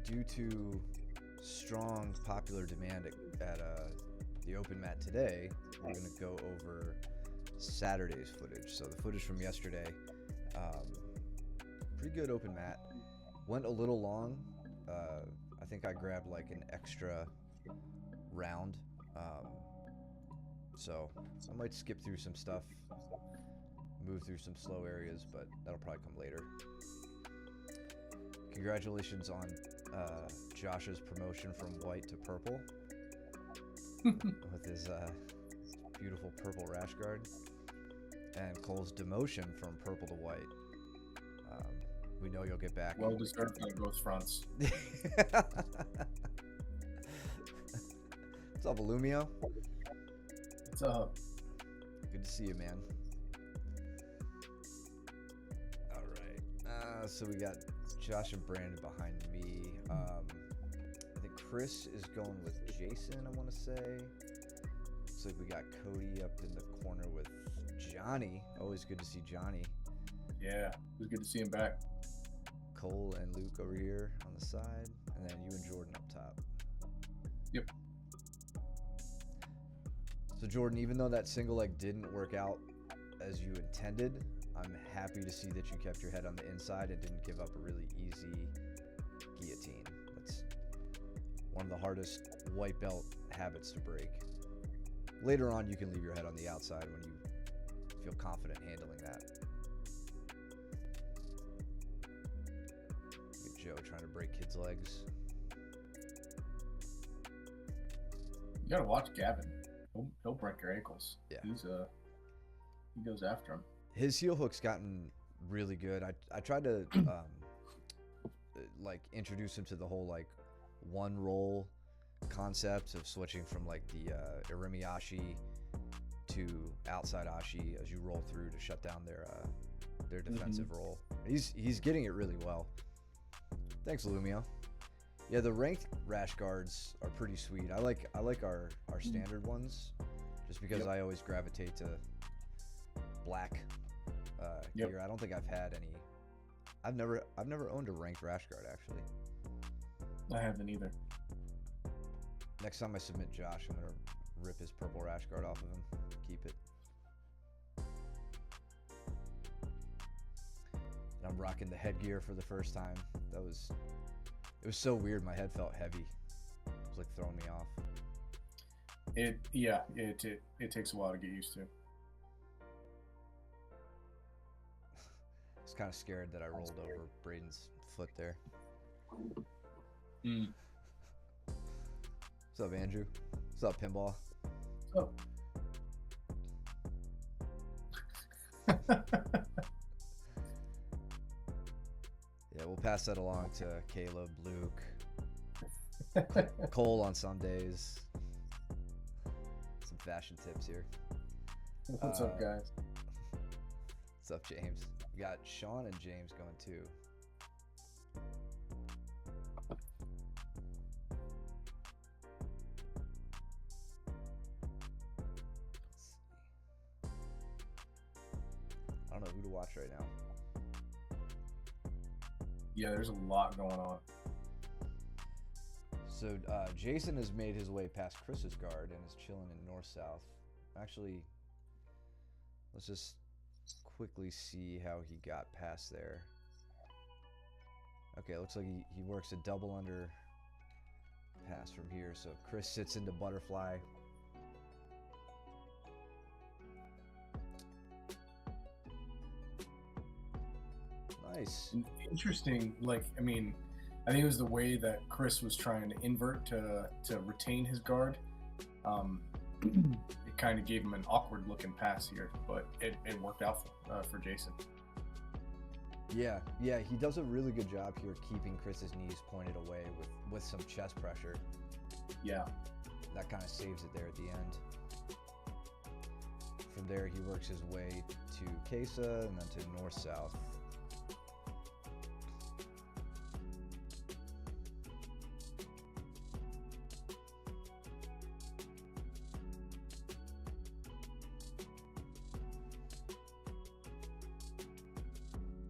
due to strong popular demand at the open mat today, we're going to go over Saturday's footage. So the footage from yesterday, pretty good open mat. Went a little long. I think I grabbed like an extra round. So I might skip through some stuff, move through some slow areas, but that'll probably come later. Congratulations on Josh's promotion from white to purple with his beautiful purple rash guard, and Cole's demotion from purple to white. We know you'll get back. Well deserved on both fronts. What's up, Illumio? What's up? Good to see you, man. All right. So we got Josh and Brandon behind me. I think Chris is going with Jason, I want to say. Looks like we got Cody up in the corner with Johnny. Always good to see Johnny. Yeah, it was good to see him back. Cole and Luke over here on the side, and then you and Jordan up top. Yep. So Jordan, even though that single leg didn't work out as you intended, I'm happy to see that you kept your head on the inside and didn't give up a really easy guillotine. That's one of the hardest white belt habits to break. Later on, you can leave your head on the outside when you feel confident handling that. Look at Joe trying to break kids' legs. You gotta watch Gavin. He'll break your ankles. Yeah. He goes after him. His heel hook's gotten really good. I tried to like introduce him to the whole like one roll concept of switching from like the Irimi Ashi to outside Ashi as you roll through to shut down their defensive roll. He's getting it really well. Thanks, Lumio. Yeah, the ranked rash guards are pretty sweet. I like our standard ones, just because I always gravitate to black gear. I don't think I've had any. I've never owned a ranked rash guard actually. I haven't either. Next time I submit Josh, I'm gonna rip his purple rash guard off of him. Keep it. And I'm rocking the headgear for the first time. It was so weird. My head felt heavy. It was like throwing me off. It takes a while to get used to. I was kind of scared that I rolled over Braden's foot there. What's up, Andrew? What's up, Pinball? Oh. Yeah, we'll pass that along to Caleb, Luke, Cole on some days. Some fashion tips here. What's up, guys? What's up, James? We got Sean and James going too. I don't know who to watch right now. Yeah, there's a lot going on. So Jason has made his way past Chris's guard and is chilling in north-south. Actually, let's just quickly see how he got past there. Okay, looks like he works a double under pass from here. So Chris sits into butterfly. Nice. Interesting. Like, I mean, I think it was the way that Chris was trying to invert to retain his guard. It kind of gave him an awkward looking pass here, but it worked out for Jason. Yeah, he does a really good job here keeping Chris's knees pointed away with some chest pressure. Yeah. That kind of saves it there at the end. From there, he works his way to Kesa and then to north-south.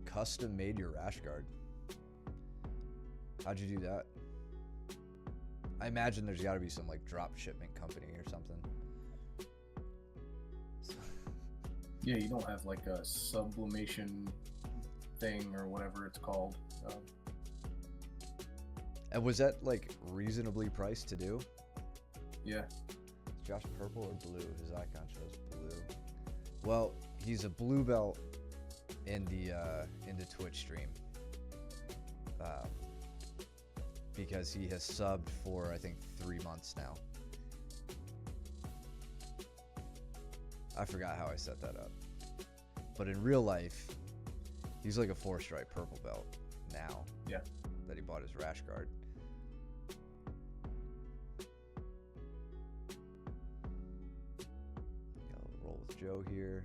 Custom made your rash guard. How'd you do that? I imagine there's got to be some like drop shipment company or something. Yeah, you don't have like a sublimation thing or whatever it's called. And was that like reasonably priced to do? Yeah. Is Josh purple or blue? His icon shows blue. Well, he's a blue belt in the Twitch stream. Because he has subbed for I think 3 months now. I forgot how I set that up. But in real life, he's like a 4-stripe purple belt now. Yeah. That he bought his rash guard. I'll roll with Joe here.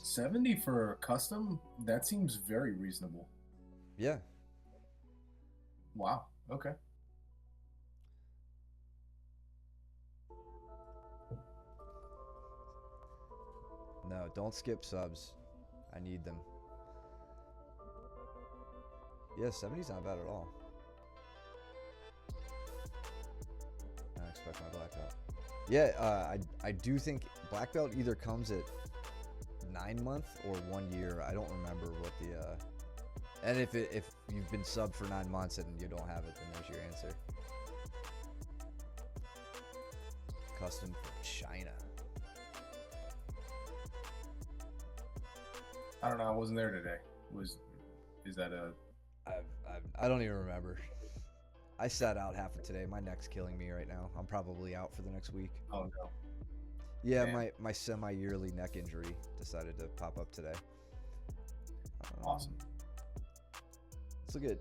$70 for a custom? That seems very reasonable. Yeah. Wow. Okay. No, don't skip subs. I need them. Yeah, 70's not bad at all. I expect my black belt. Yeah, I do think black belt either comes at 9 month or 1 year. I don't remember what the and if you've been subbed for 9 months and you don't have it, then there's your answer. Custom from China. I don't know. I wasn't there today. Is that a? I don't even remember. I sat out half of today. My neck's killing me right now. I'm probably out for the next week. Oh no. Yeah, Man. my semi-yearly neck injury decided to pop up today. Awesome. Let's look at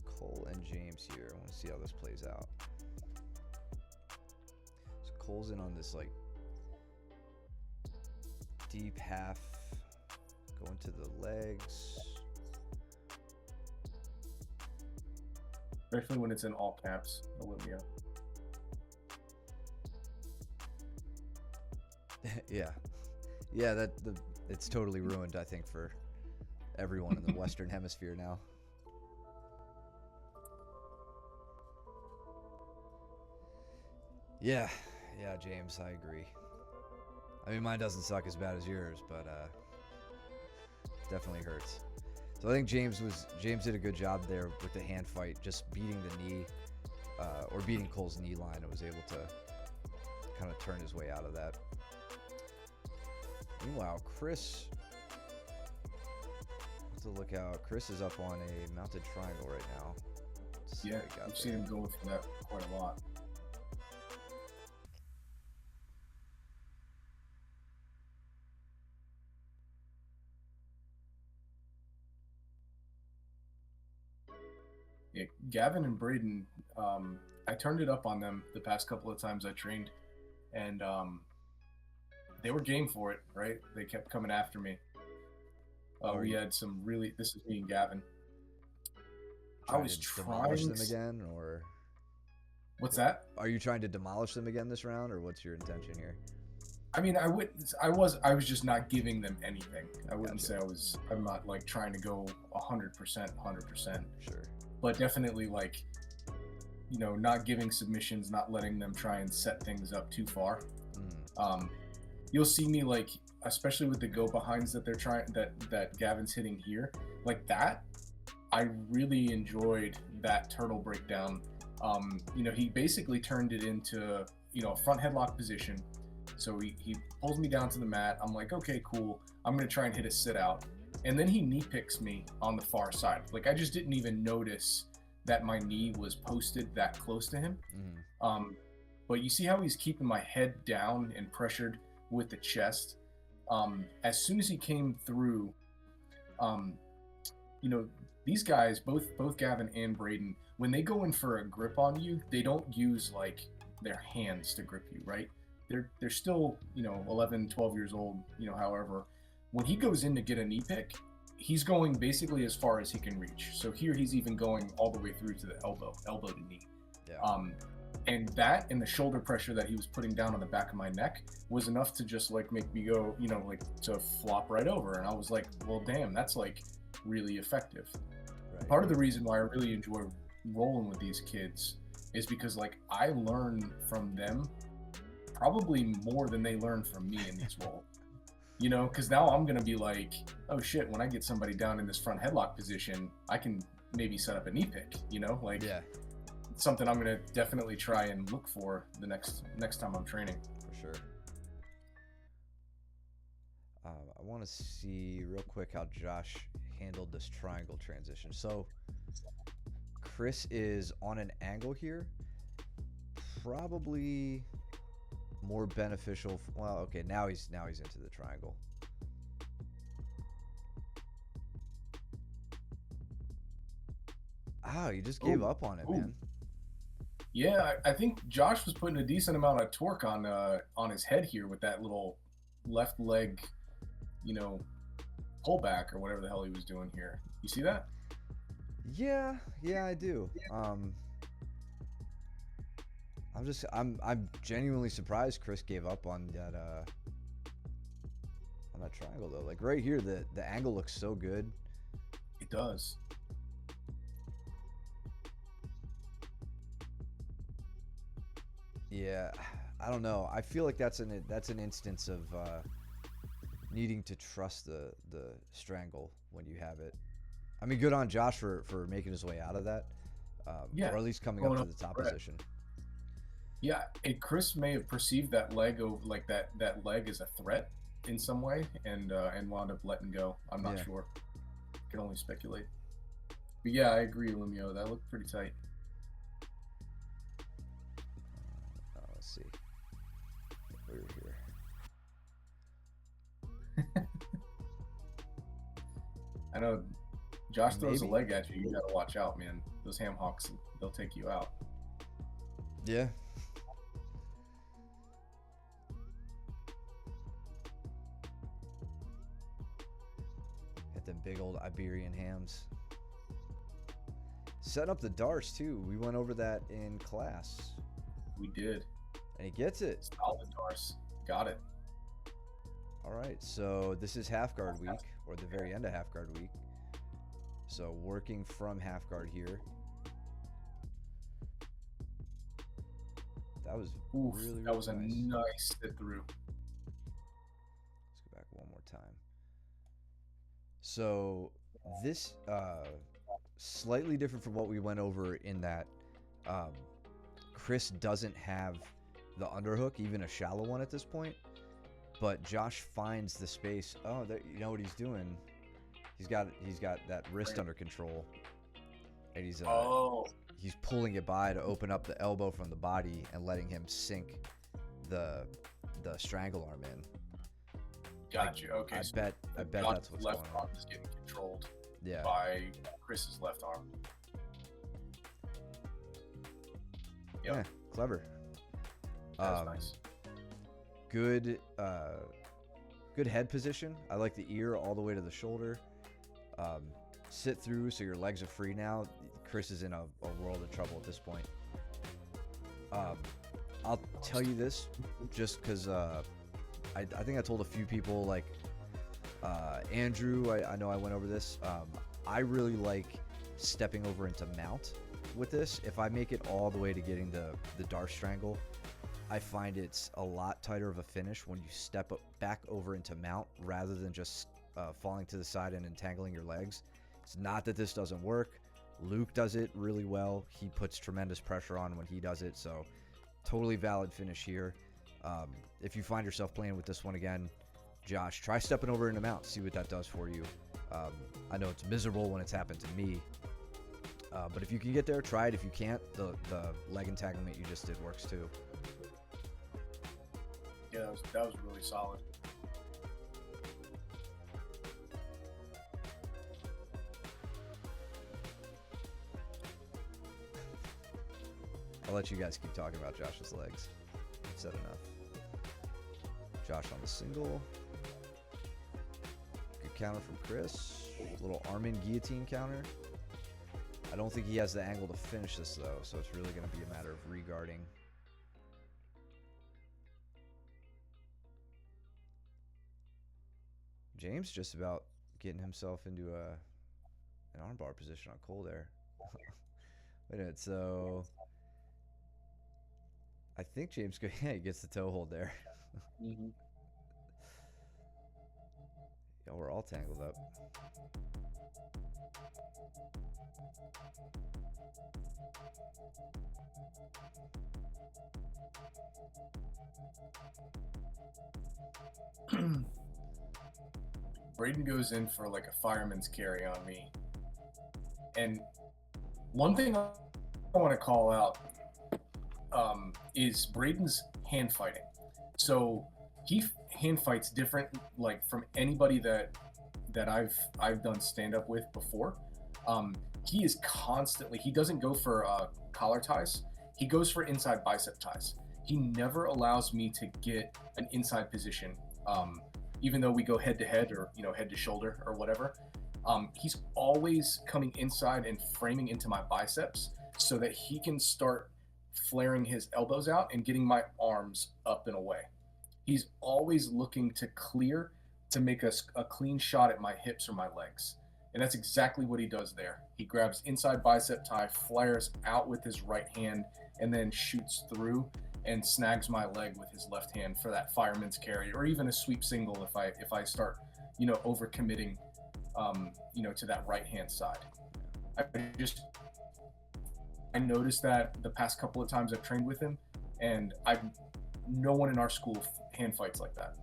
Cole and James here. I want to see how this plays out. So Cole's in on this like deep half, going to the legs. Especially when it's in all caps, Olivia. yeah, it's totally ruined, I think, for everyone in the Western Hemisphere now. Yeah, James, I agree. I mean, mine doesn't suck as bad as yours, but definitely hurts. So I think James did a good job there with the hand fight, just beating the knee, or beating Cole's knee line, and was able to kind of turn his way out of that. Meanwhile, Chris, have to look out. Chris is up on a mounted triangle right now. Let's see Yeah, what he got I've there. seen him going for that quite a lot. Yeah, Gavin and Braden, I turned it up on them the past couple of times I trained, and they were game for it, right? They kept coming after me. We had some really, this is me and Gavin. I was to demolish trying them again, or What's that? are you trying to demolish them again this round, or what's your intention here? I mean, I was just not giving them anything. I wouldn't Gotcha. say I'm not like trying to go 100%, Sure. but definitely like, not giving submissions, not letting them try and set things up too far. You'll see me like, especially with the go behinds that they're trying, that Gavin's hitting here, like that. I really enjoyed that turtle breakdown. He basically turned it into, a front headlock position. So he pulls me down to the mat. I'm like, okay, cool. I'm going to try and hit a sit out. And then he knee picks me on the far side. Like, I just didn't even notice that my knee was posted that close to him. But you see how he's keeping my head down and pressured with the chest. As soon as he came through, these guys, both Gavin and Braden, when they go in for a grip on you, they don't use like their hands to grip you, right? They're still, 11, 12 years old, however. When he goes in to get a knee pick, he's going basically as far as he can reach. So here he's even going all the way through to the elbow to knee. Yeah. And that and the shoulder pressure that he was putting down on the back of my neck was enough to just like make me go, like to flop right over. And I was like, well, damn, that's like really effective. Right. Part of the reason why I really enjoy rolling with these kids is because like I learn from them probably more than they learn from me in these roles. Because now I'm gonna be like, oh shit, when I get somebody down in this front headlock position, I can maybe set up a knee pick. Like Yeah, it's something I'm gonna definitely try and look for the next time I'm training. for sure. I want to see real quick how Josh handled this triangle transition. So Chris is on an angle here, probably more beneficial. Well, okay, now he's into the triangle. Oh, you just gave up on it, man. Yeah, I think Josh was putting a decent amount of torque on his head here with that little left leg, pullback or whatever the hell he was doing here. You see that? Yeah, I do. I'm genuinely surprised Chris gave up on that triangle though. Like right here, the angle looks so good. It does. Yeah, I don't know. I feel like that's an instance of needing to trust the strangle when you have it. I mean, good on Josh for making his way out of that, Yeah, or at least coming up to the top position. Yeah, and Chris may have perceived that leg like that leg as a threat in some way, and wound up letting go. I'm not sure. Can only speculate. But yeah, I agree, Lumio. That looked pretty tight. Let's see. We're here. I know Josh throws a leg at you. You gotta watch out, man. Those ham hocks, they'll take you out. Yeah. Got them big old Iberian hams. Setting up the darts too. We went over that in class. We did. And he gets it. Solid darts. Got it. All right, so this is half guard week, or the very end of half guard week. So working from half guard here. That was really that was nice. A nice sit through. Let's go back one more time. So this slightly different from what we went over in that Chris doesn't have the underhook, even a shallow one at this point. But Josh finds the space. Oh, you know what he's doing? He's got that wrist under control, and he's pulling it by to open up the elbow from the body and letting him sink the strangle arm in. Gotcha. Okay. I bet that's what's left going arm on. is getting controlled. Yeah. By Chris's left arm. Yep. Yeah. Clever. That's nice. Good head position. I like the ear all the way to the shoulder. Sit through so your legs are free now. Chris is in a world of trouble at this point. I'll tell you this just because I think I told a few people, like Andrew, I know I went over this. I really like stepping over into mount with this. If I make it all the way to getting the Dart Strangle, I find it's a lot tighter of a finish when you step back over into mount rather than just falling to the side and entangling your legs. It's not that this doesn't work. Luke does it really well. He puts tremendous pressure on when he does it, so totally valid finish here. If you find yourself playing with this one again, Josh, try stepping over into mount, see what that does for you. I know it's miserable when it's happened to me, but if you can get there, try it. If you can't, the leg entanglement you just did works too. Yeah, that was really solid. I'll let you guys keep talking about Josh's legs. I've said enough. Josh on the single. Good counter from Chris. Little Armin guillotine counter. I don't think he has the angle to finish this though, so it's really going to be a matter of regarding. James just about getting himself into an armbar position on Cole there. Wait a minute, so I think James yeah, he gets the toe hold there. Mm-hmm. Yeah, we're all tangled up. Braden goes in for like a fireman's carry on me. And one thing I want to call out is Braden's hand fighting. So he hand fights different, like from anybody that I've done stand up with before. He is constantly, he doesn't go for collar ties. He goes for inside bicep ties. He never allows me to get an inside position, even though we go head to head or head to shoulder or whatever. He's always coming inside and framing into my biceps so that he can start flaring his elbows out and getting my arms up and away. He's always looking to clear to make a clean shot at my hips or my legs. And that's exactly what he does there. He grabs inside bicep tie, flares out with his right hand, and then shoots through and snags my leg with his left hand for that fireman's carry, or even a sweep single if I start, overcommitting, to that right hand side. I noticed that the past couple of times I've trained with him, and no one in our school hand fights like that.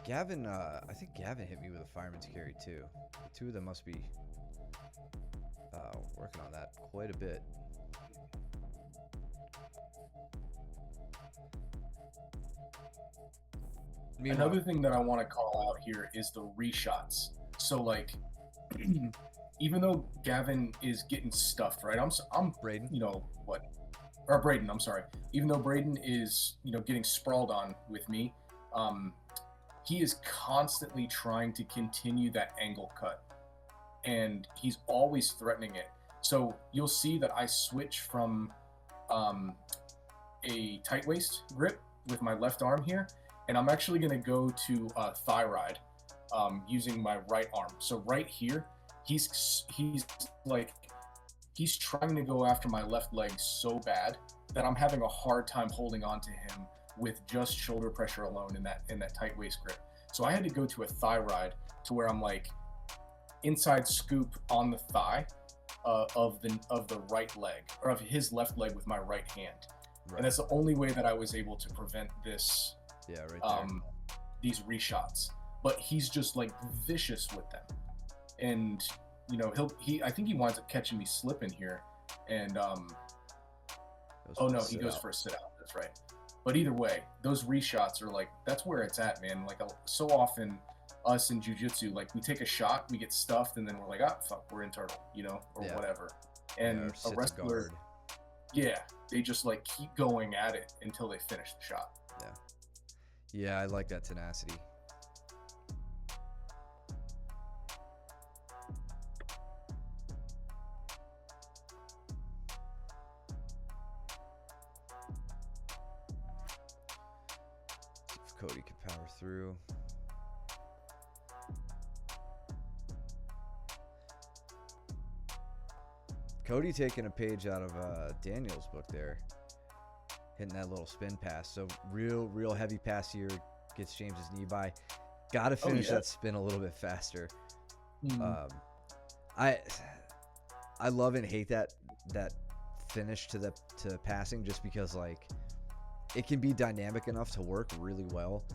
Gavin, I think Gavin hit me with a fireman's carry too. The two of them must be working on that quite a bit. Another thing that I want to call out here is the reshots. So like, even though Gavin is getting stuffed, right? I'm Braden. Braden, I'm sorry. Even though Braden is, getting sprawled on with me, he is constantly trying to continue that angle cut. And he's always threatening it. So you'll see that I switch from a tight waist grip with my left arm here, and I'm actually going to go to thigh ride using my right arm. So right here, he's trying to go after my left leg so bad that I'm having a hard time holding on to him with just shoulder pressure alone in that tight waist grip. So I had to go to a thigh ride to where I'm like inside scoop on the thigh of the right leg, or of his left leg with my right hand. Right. And that's the only way that I was able to prevent this. Yeah, right there. These reshots. But he's just like vicious with them. And I think he winds up catching me slipping here. And he goes for a sit out. That's right. But either way, those reshots are like, that's where it's at, man. Like so often us in jiu-jitsu, like we take a shot, we get stuffed, and then we're like, fuck, we're in turtle, or whatever. And a wrestler, they just like keep going at it until they finish the shot. Yeah, I like that tenacity. See if Cody can power through. Cody taking a page out of Daniel's book there. Hitting that little spin pass. So real heavy pass here. Gets James's knee by. Got to finish that spin a little bit faster. Mm-hmm. I love and hate that finish to passing, just because like it can be dynamic enough to work really well.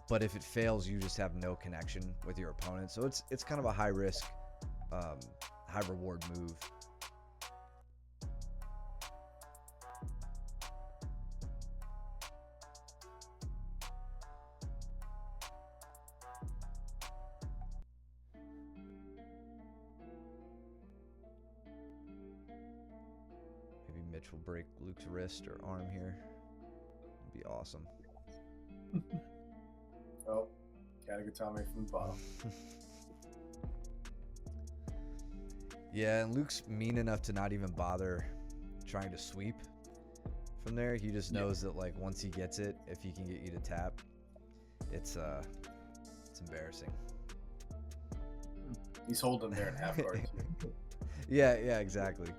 But if it fails, you just have no connection with your opponent. So it's kind of a high risk, high reward move. Mitch will break Luke's wrist or arm here. It'd be awesome. Oh, Katagatame from the bottom. Yeah, and Luke's mean enough to not even bother trying to sweep from there. He just knows that like once he gets it, if he can get you to tap, It's embarrassing. He's holding there in half guard. Yeah, exactly.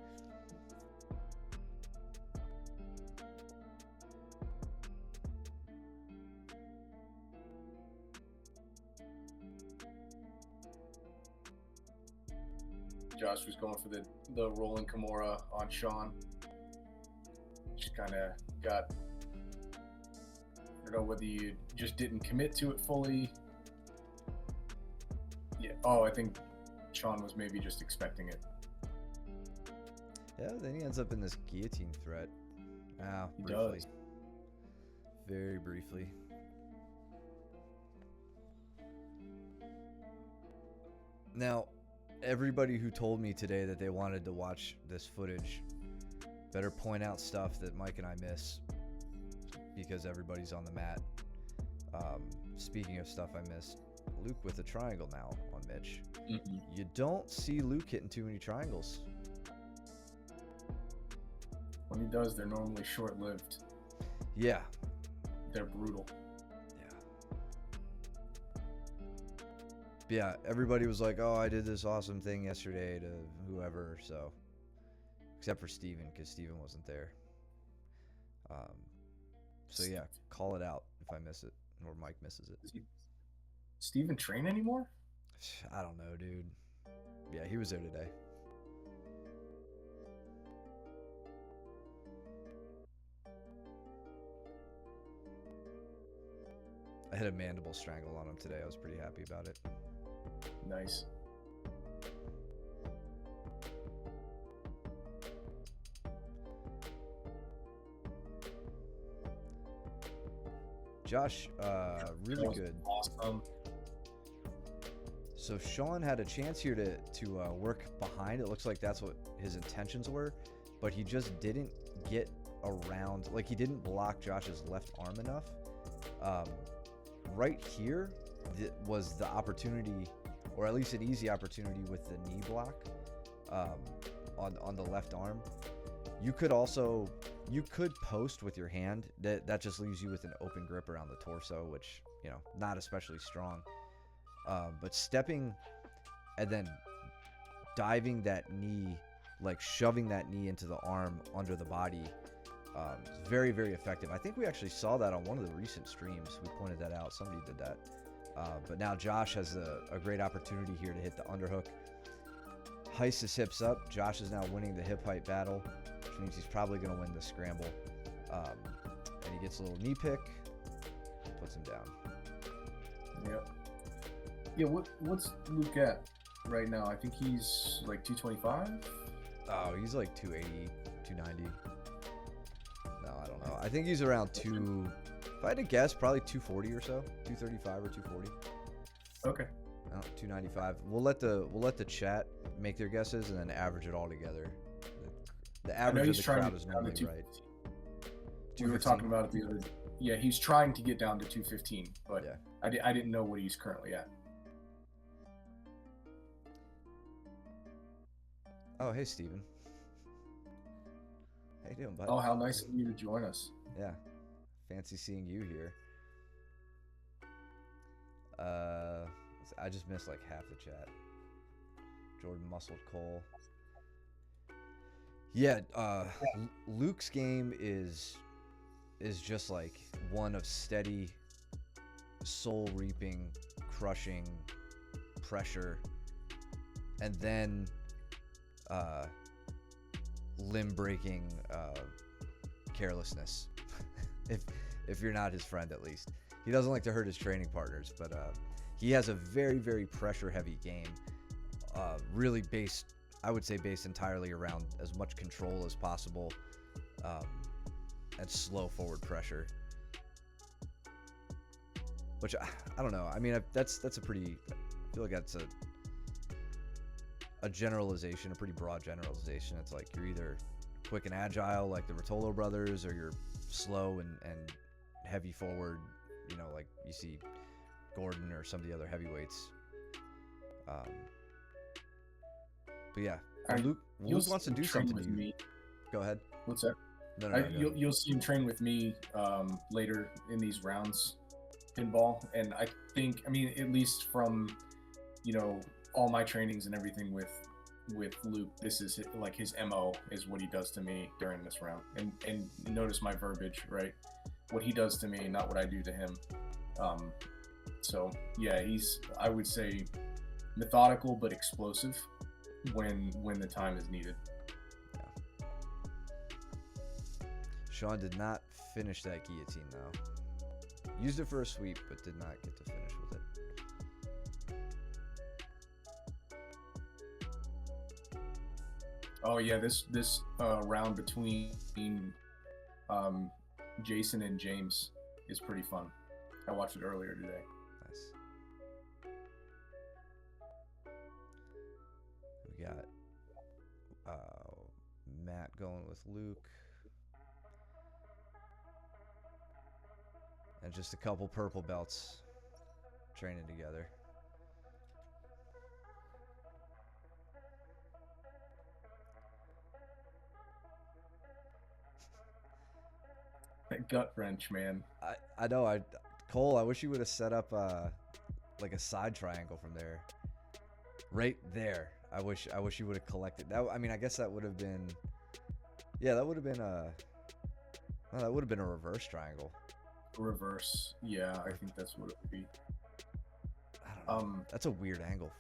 Josh was going for the rolling Kimura on Sean. Just kind of got, I don't know whether you just didn't commit to it fully. Yeah. Oh, I think Sean was maybe just expecting it. Yeah, then he ends up in this guillotine threat. He Briefly. does. Very briefly. Now, everybody who told me today that they wanted to watch this footage better point out stuff that Mike and I miss, because everybody's on the mat. Speaking of stuff I missed, Luke with a triangle now on Mitch. Mm-hmm. You don't see Luke hitting too many triangles. When he does, they're normally short-lived. Yeah. They're brutal. Yeah, everybody was like, oh, I did this awesome thing yesterday to whoever, so. Except for Steven, because Steven wasn't there. So yeah, call it out if I miss it, or Mike misses it. Does Steven train anymore? I don't know, dude. Yeah, he was there today. I hit a mandible strangle on him today. I was pretty happy about it. Nice. Josh, really good. Awesome. So Sean had a chance here to work behind. It looks like that's what his intentions were, but he just didn't get around. Like, he didn't block Josh's left arm enough. Right here was the opportunity, or at least an easy opportunity with the knee block on the left arm. You could post with your hand. That just leaves you with an open grip around the torso, which, you know, not especially strong. But stepping and then diving that knee, like shoving that knee into the arm under the body, is very, very effective. I think we actually saw that on one of the recent streams. We pointed that out. Somebody did that. But now Josh has a great opportunity here to hit the underhook. Heists his hips up. Josh is now winning the hip height battle, which means he's probably going to win the scramble. And he gets a little knee pick, puts him down. Yep. Yeah, what's Luke at right now? I think he's like 225? Oh, he's like 280, 290. No, I don't know. I think he's around if I had to guess, probably 240 or so. 235 or 240. Okay. No, 295. We'll let the chat make their guesses and then average it all together. The average of the crowd is normally right. We were talking about it the other. Yeah, he's trying to get down to 215, but yeah. I didn't know what he's currently at. Oh, hey, Steven. How you doing, bud? Oh, how nice of you to join us. Yeah. Fancy seeing you here. I just missed like half the chat. Jordan Muscled Cole. Yeah, Luke's game is just like one of steady, soul-reaping, crushing pressure, and then limb-breaking carelessness. if you're not his friend, at least. He doesn't like to hurt his training partners, but he has a very, very pressure-heavy game. Really based, I would say, based entirely around as much control as possible, and slow forward pressure. Which I don't know. I mean, that's a pretty. I feel like that's a generalization, a pretty broad generalization. It's like you're either quick and agile, like the Rotolo brothers, or you're slow and heavy forward. You know, like you see Gordon or some of the other heavyweights. But yeah, Luke wants to do something with me. Go ahead. What's that? No, you'll see him train with me later in these rounds. pinball, and I think, I mean, at least from, you know, all my trainings and everything with Luke, this is like his MO is what he does to me during this round. And notice my verbiage, right? What he does to me, not what I do to him. So yeah, he's, I would say, methodical but explosive when the time is needed. Yeah. Sean did not finish that guillotine though. Used it for a sweep, but did not get to finish with it. Oh yeah, this round between Jason and James is pretty fun. I watched it earlier today. Nice. We got Matt going with Luke. And just a couple purple belts training together. That gut wrench, man. I know. Cole, I wish you would have set up like a side triangle from there, right there. I wish you would have collected that. I mean, I guess that would have been, yeah, that would have been that would have been a reverse triangle. Reverse, yeah, I think that's what it would be. I don't know. That's a weird angle.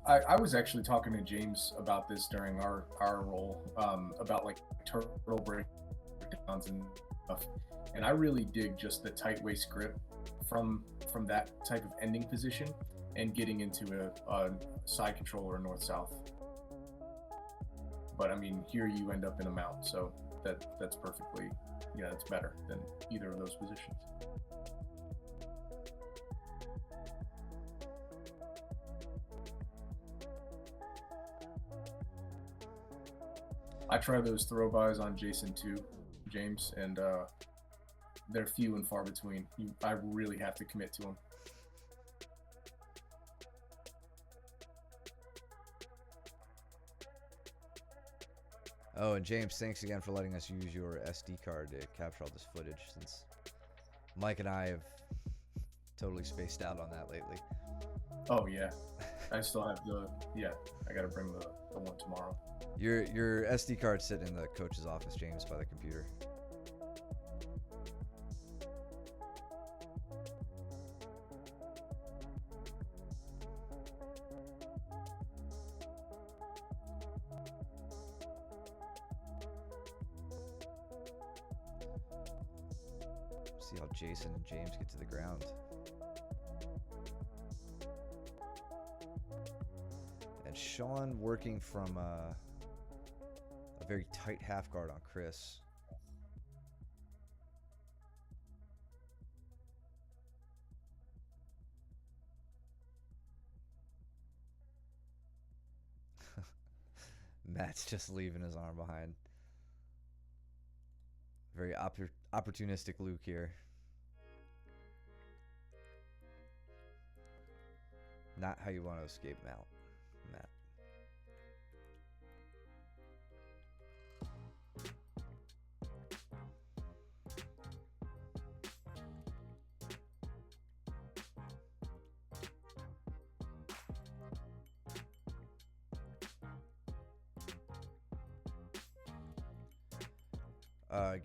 I was actually talking to James about this during our roll, about like turtle breakdowns and stuff, and I really dig just the tight waist grip from that type of ending position and getting into a side control or north-south. But I mean, here you end up in a mount, so that's perfectly, yeah, that's better than either of those positions. I try those throw-bys on Jason too, James, and they're few and far between. I really have to commit to them. Oh, and James, thanks again for letting us use your SD card to capture all this footage, since Mike and I have totally spaced out on that lately. Oh yeah, I still have I gotta bring the one tomorrow. Your SD card's sitting in the coach's office, James, by the computer. See how Jason and James get to the ground. And Sean working from a very tight half guard on Chris. Matt's just leaving his arm behind. Very opportunistic Luke here. Not how you want to escape Matt.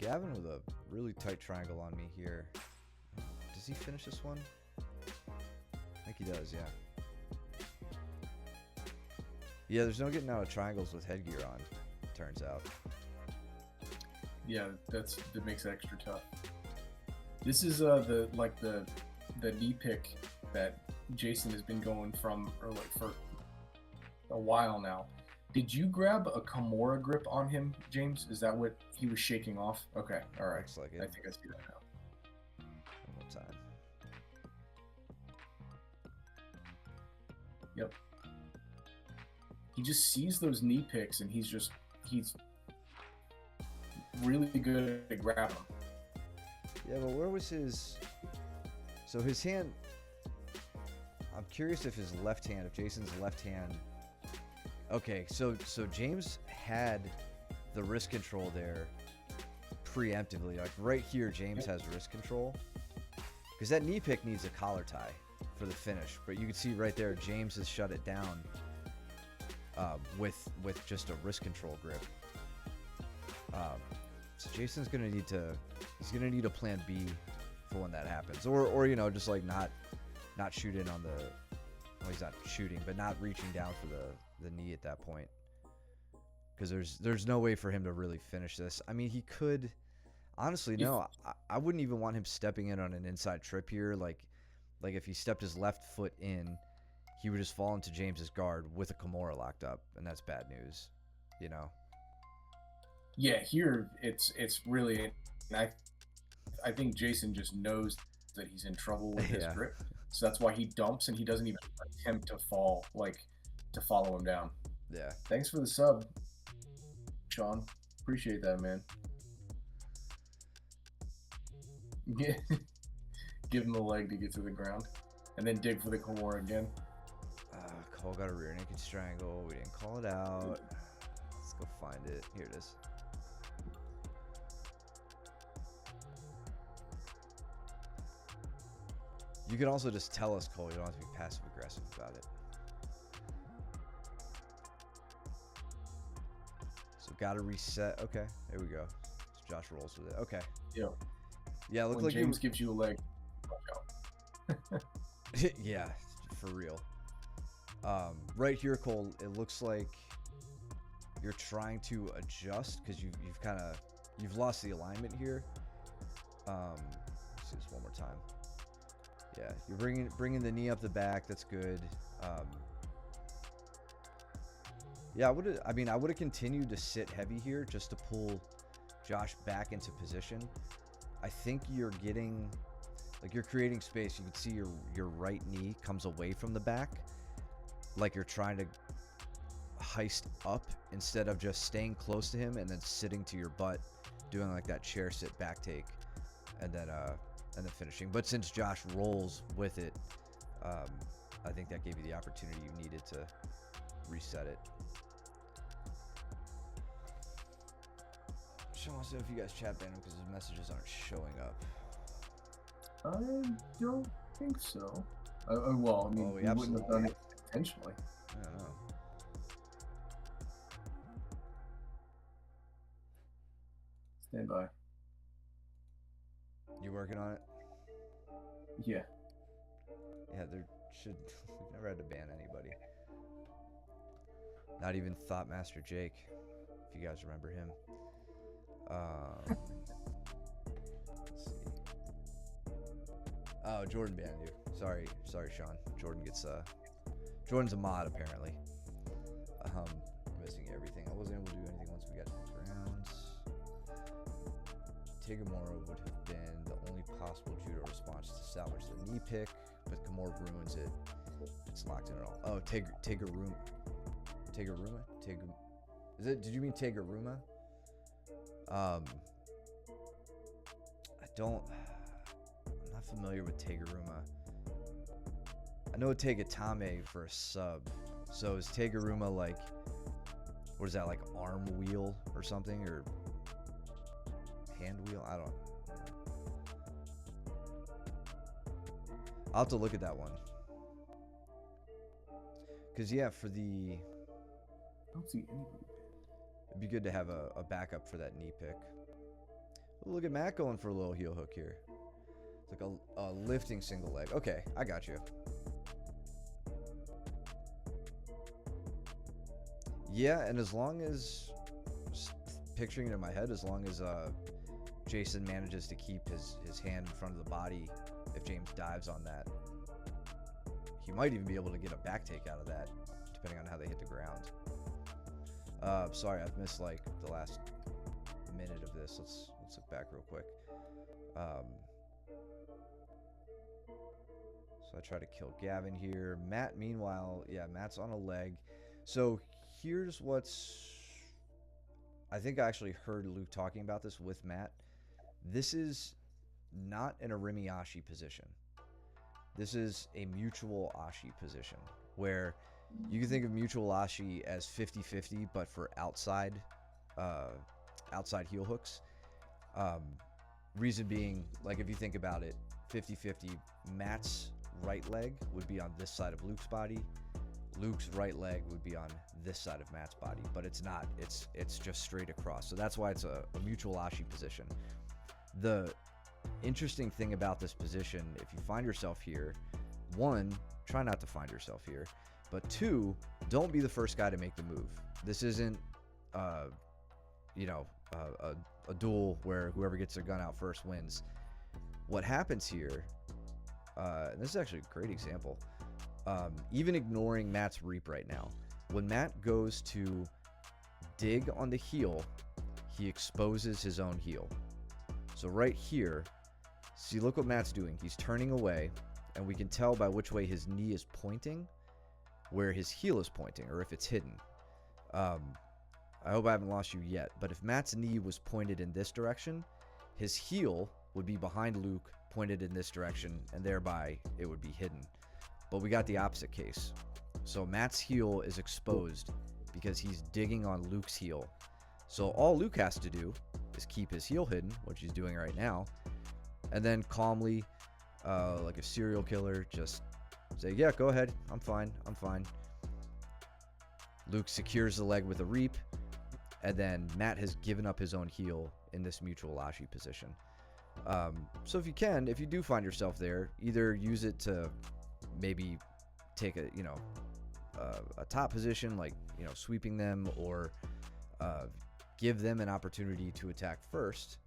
Gavin with a really tight triangle on me here. Does he finish this one? I think he does, yeah. Yeah, there's no getting out of triangles with headgear on, turns out. Yeah, that makes it extra tough. This is the knee pick that Jason has been going from for a while now. Did you grab a Kimura grip on him, James? Is that what he was shaking off? Okay, all right. Looks like it. I think I see that now. One more time. Yep. He just sees those knee picks and he's really good at grabbing them. Yeah, but where was his... So his hand... I'm curious if his left hand, if Jason's left hand... Okay, so James had the wrist control there preemptively. Like right here, James has wrist control. because that knee pick needs a collar tie for the finish. But you can see right there, James has shut it down with just a wrist control grip. So Jason's gonna need a plan B for when that happens, or you know, just like not shoot in on the. Well, he's not shooting, but not reaching down for the knee at that point, because there's no way for him to really finish this. I mean, he could. Honestly, no. I wouldn't even want him stepping in on an inside trip here. Like if he stepped his left foot in, he would just fall into James's guard with a Kimura locked up, and that's bad news, you know. Yeah, here it's really. I think Jason just knows that he's in trouble with his grip, so that's why he dumps and he doesn't even attempt to fall, like to follow him down. Yeah. Thanks for the sub, Sean. Appreciate that, man. Yeah. Give him the leg to get to the ground, and then dig for the Kimura again. Cole got a rear naked strangle. We didn't call it out. Let's go find it. Here it is. You can also just tell us, Cole. You don't have to be passive aggressive about it. So got to reset. Okay, there we go. So Josh rolls with it. Okay. Yeah. Yeah, look when like James gives you a leg. Yeah, for real. Right here, Cole, it looks like you're trying to adjust because you've lost the alignment here. Let's see this one more time. Yeah, you're bringing the knee up the back. That's good. Yeah, I would have continued to sit heavy here just to pull Josh back into position. I think you're creating space. You can see your right knee comes away from the back, like you're trying to heist up instead of just staying close to him and then sitting to your butt, doing like that chair sit back take, and then finishing. But since Josh rolls with it, I think that gave you the opportunity you needed to reset it. Sean wants to know if you guys chat ban him because his messages aren't showing up. I don't think so. Well, I mean, we wouldn't have done it intentionally. I don't know. Stand by. You working on it? Yeah. Yeah, we've never had to ban anybody. Not even Thoughtmaster Jake, if you guys remember him. Let's see. Oh, Jordan banned you. Sorry, Sean. Jordan's a mod apparently. Missing everything. I wasn't able to do anything once we got to the grounds. Tigimura would have been the only possible judo response to salvage the knee pick, but Kimura ruins it. It's locked in at all. Oh, Tiguruma. Did you mean Tiguruma? I'm not familiar with Teguruma. I know Tegatame for a sub. So is Teguruma like, what is that, like arm wheel or something, or hand wheel? I don't know. I'll have to look at that one. Because yeah, for the, I don't see anybody. It'd be good to have a backup for that knee pick. Oh, look at Matt going for a little heel hook here. It's like a lifting single leg. Okay, I got you. Yeah, and as long as, just picturing it in my head, as long as Jason manages to keep his hand in front of the body, if James dives on that, he might even be able to get a back take out of that, depending on how they hit the ground. Sorry, I've missed like the last minute of this. Let's look back real quick. So I try to kill Gavin here. Matt, meanwhile, yeah, Matt's on a leg. So here's I think I actually heard Luke talking about this with Matt. This is not an Arimi Ashi position. This is a mutual Ashi position, where you can think of mutual Ashi as 50-50, but for outside heel hooks. Reason being, like if you think about it, 50-50. Matt's right leg would be on this side of Luke's body. Luke's right leg would be on this side of Matt's body, but it's not. It's just straight across. So that's why it's a mutual Ashi position. The interesting thing about this position, if you find yourself here, one, try not to find yourself here, but two, don't be the first guy to make the move. This isn't, you know, a duel where whoever gets their gun out first wins. What happens here, and this is actually a great example, even ignoring Matt's reap right now, when Matt goes to dig on the heel, he exposes his own heel. So right here, see, look what Matt's doing. He's turning away, and we can tell by which way his knee is pointing where his heel is pointing, or if it's hidden. I hope I haven't lost you yet, but if Matt's knee was pointed in this direction, his heel would be behind Luke, pointed in this direction, and thereby it would be hidden. But we got the opposite case. So Matt's heel is exposed because he's digging on Luke's heel. So all Luke has to do is keep his heel hidden, which he's doing right now, and then calmly, like a serial killer, just say, yeah, go ahead, I'm fine. Luke secures the leg with a reap, and then Matt has given up his own heel in this mutual Ashi position. So if you do find yourself there, either use it to maybe take a top position, like, you know, sweeping them, or give them an opportunity to attack first,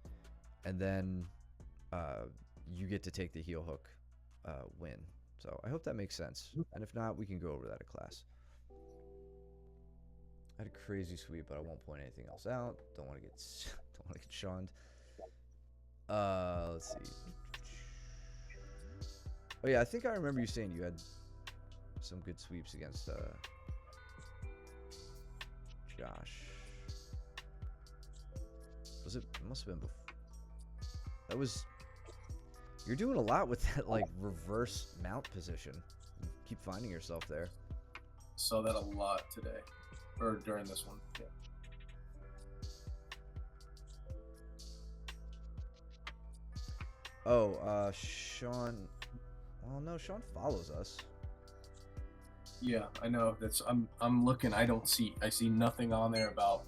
and then you get to take the heel hook win. So I hope that makes sense, and if not, we can go over that in class. I had a crazy sweep, but I won't point anything else out. Don't want to get shunned. Let's see. Oh yeah, I think I remember you saying you had some good sweeps against Josh. It must have been before. That was. You're doing a lot with that, like, reverse mount position. You keep finding yourself there. Saw that a lot today, or during this one. Yeah. Oh, Sean. Well, no, Sean follows us. Yeah, I know. I'm looking. I see nothing on there about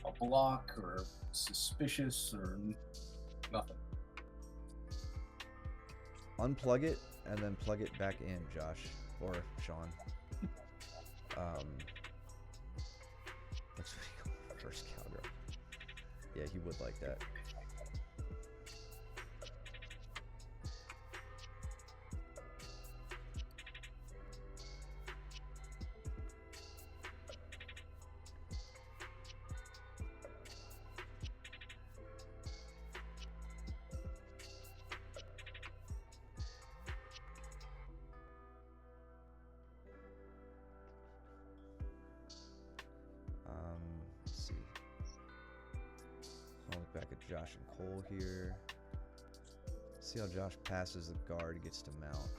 a block or suspicious or nothing. Unplug it and then plug it back in, Josh or Sean. Looks like first cowgirl. Yeah, he would like that. Let's see. I'll look back at Josh and Cole here. See how Josh passes the guard, gets to mount.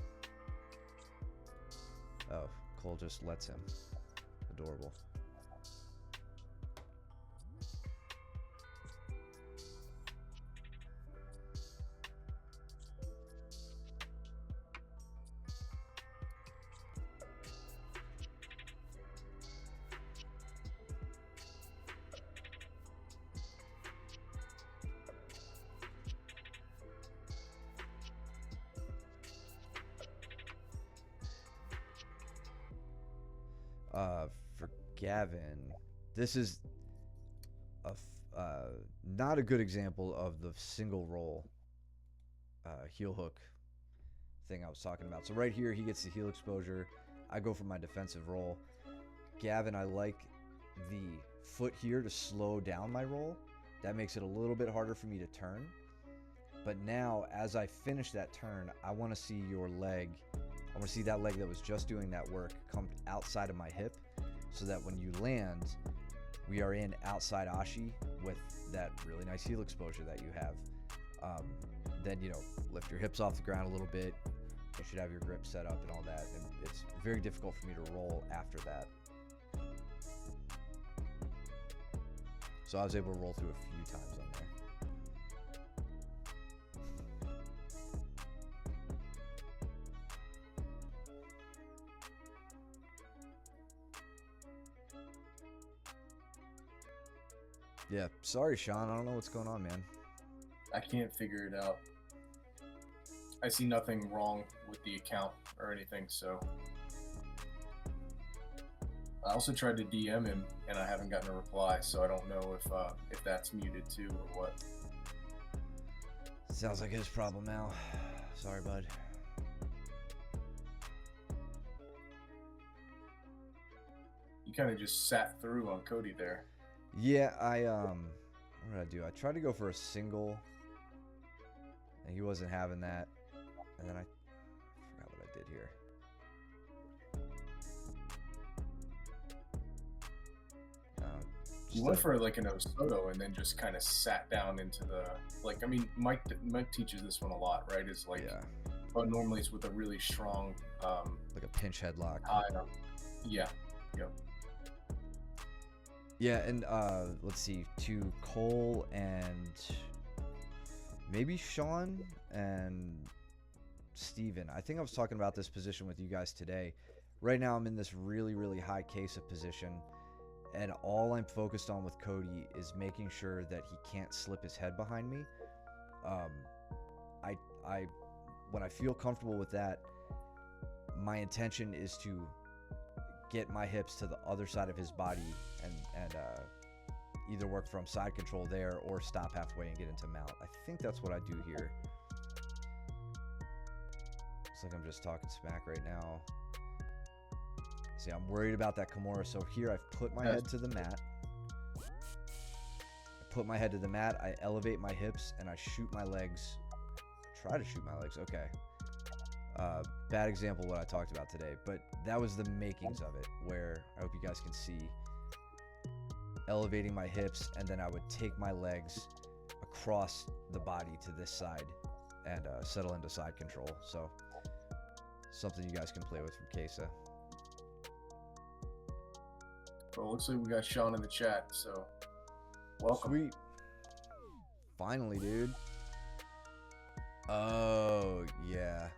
Oh, Cole just lets him. Adorable. For Gavin, this is not a good example of the single roll heel hook thing I was talking about. So right here, he gets the heel exposure. I go for my defensive roll. Gavin, I like the foot here to slow down my roll. That makes it a little bit harder for me to turn. But now, as I finish that turn, I want to see your leg. I want to see that leg that was just doing that work come outside of my hip, so that when you land, we are in outside Ashi with that really nice heel exposure that you have. Then, you know, lift your hips off the ground a little bit. You should have your grip set up and all that. And it's very difficult for me to roll after that. So I was able to roll through a few times on there. Yeah, sorry, Sean. I don't know what's going on, man. I can't figure it out. I see nothing wrong with the account or anything, so. I also tried to DM him, and I haven't gotten a reply, so I don't know if that's muted too or what. Sounds like his problem now. Sorry, bud. You kind of just sat through on Cody there. Yeah, what did I do? I tried to go for a single, and he wasn't having that. And then I forgot what I did here. You went for like an Osoto and then just kind of sat down into the, like, I mean, Mike teaches this one a lot, right? Is like, yeah. But normally it's with a really strong, like a pinch headlock. Yeah. Yep. Yeah, and let's see, to Cole and maybe Sean and Steven. I think I was talking about this position with you guys today. Right now I'm in this really, really high case of position, and all I'm focused on with Cody is making sure that he can't slip his head behind me. I when I feel comfortable with that, my intention is to get my hips to the other side of his body and either work from side control there or stop halfway and get into mount. I think that's what I do here. Looks like I'm just talking smack right now. See, I'm worried about that Kimura. So here I've put my head to the mat. I put my head to the mat. I elevate my hips and I shoot my legs. Try to shoot my legs. Okay. Bad example of what I talked about today, but that was the makings of it, where I hope you guys can see elevating my hips, and then I would take my legs across the body to this side and settle into side control. So something you guys can play with from Kesa. Well, looks like we got Sean in the chat, so welcome. Sweet. Finally, dude. Oh, yeah.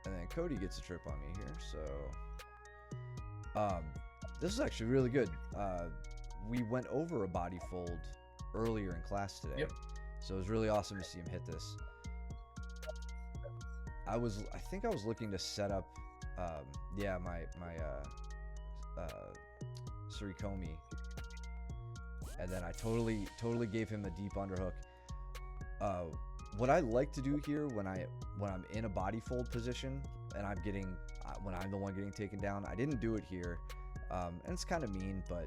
And then Cody gets a trip on me here, so this is actually really good. We went over a body fold earlier in class today. Yep. So it was really awesome to see him hit this. I think I was looking to set up my Surikomi, and then I totally gave him a deep underhook. What I like to do here when I'm in a body fold position and when I'm the one getting taken down, I didn't do it here, and it's kind of mean, but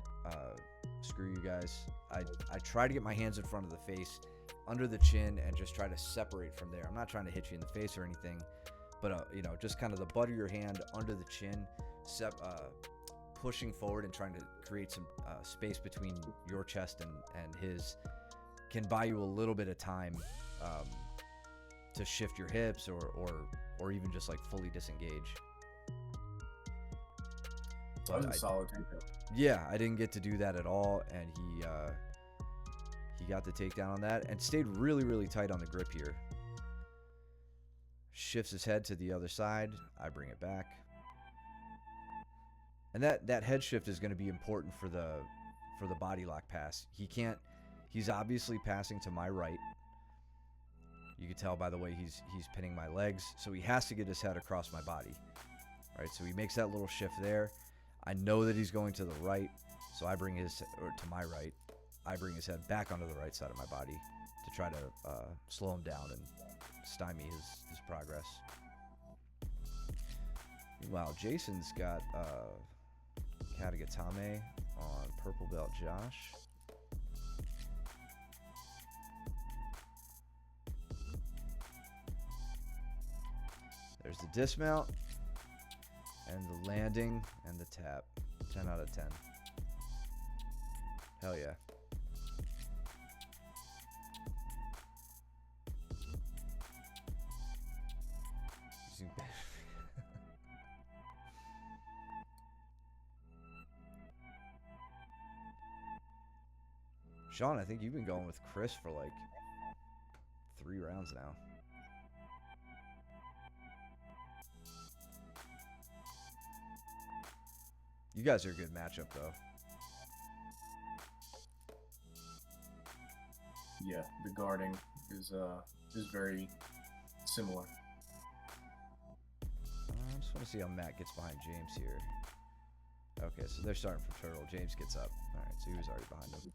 screw you guys. I try to get my hands in front of the face, under the chin, and just try to separate from there. I'm not trying to hit you in the face or anything, but just kind of the butt of your hand under the chin, pushing forward and trying to create some space between your chest and his can buy you a little bit of time to shift your hips or even just like fully disengage. That was a solid takedown. Yeah, I didn't get to do that at all, and he got the takedown on that and stayed really, really tight on the grip here. Shifts his head to the other side. I bring it back. And that head shift is going to be important for the body lock pass. He's obviously passing to my right. You can tell by the way he's pinning my legs. So he has to get his head across my body. Right? So he makes that little shift there. I know that he's going to the right, so I bring to my right. I bring his head back onto the right side of my body to try to slow him down and stymie his progress. Meanwhile, Jason's got Katagatame on purple belt Josh. There's the dismount and the landing and the tap. 10 out of 10. Hell yeah. Sean, I think you've been going with Chris for like 3 rounds now. You guys are a good matchup, though. Yeah, the guarding is very similar. I just want to see how Matt gets behind James here. Okay, so they're starting from turtle. James gets up. All right, so he was already behind him.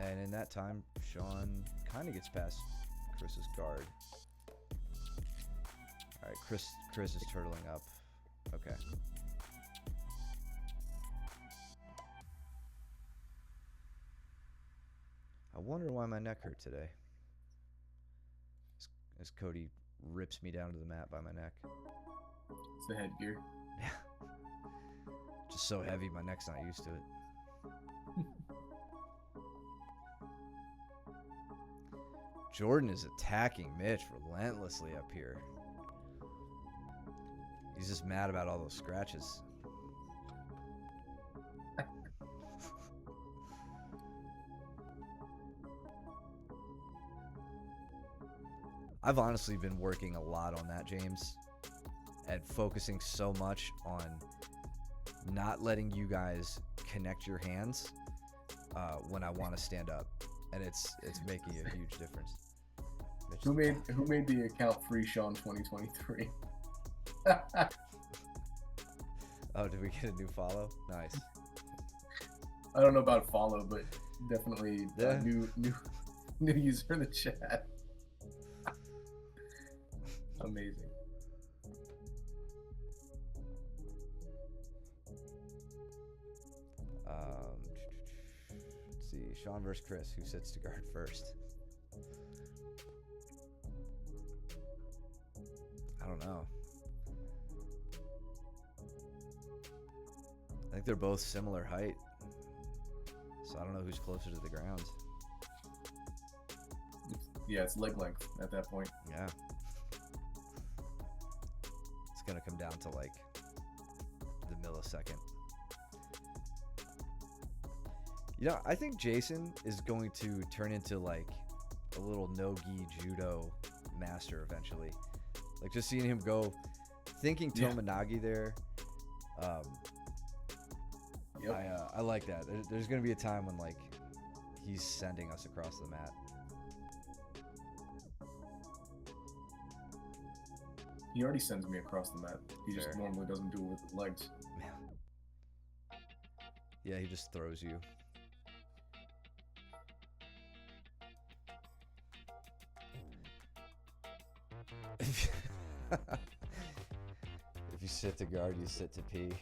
And in that time, Sean kind of gets past Chris's guard. All right, Chris is turtling up. Okay. I wonder why my neck hurt today. As Cody rips me down to the mat by my neck. It's the headgear. Yeah. Just so heavy, my neck's not used to it. Jordan is attacking Mitch relentlessly up here. He's just mad about all those scratches. I've honestly been working a lot on that, James, and focusing so much on not letting you guys connect your hands when I want to stand up, and it's making a huge difference. Who made the account Free Sean 2023? Oh, did we get a new follow? Nice. I don't know about follow, but definitely Yeah. new user in the chat. Amazing. Let's see, Sean versus Chris. Who sits to guard first? I don't know. I think they're both similar height, so I don't know who's closer to the ground. Yeah, it's leg length at that point. Yeah. It's gonna come down to like the millisecond. You know, I think Jason is going to turn into like a little no-gi judo master eventually. Like just seeing him go, thinking Tomonagi there. Yep. I like that. There's gonna be a time when like he's sending us across the mat. He already sends me across the mat. He just Fair. normally doesn't do it with his legs. Yeah, he just throws you. If you sit to guard, you sit to pee.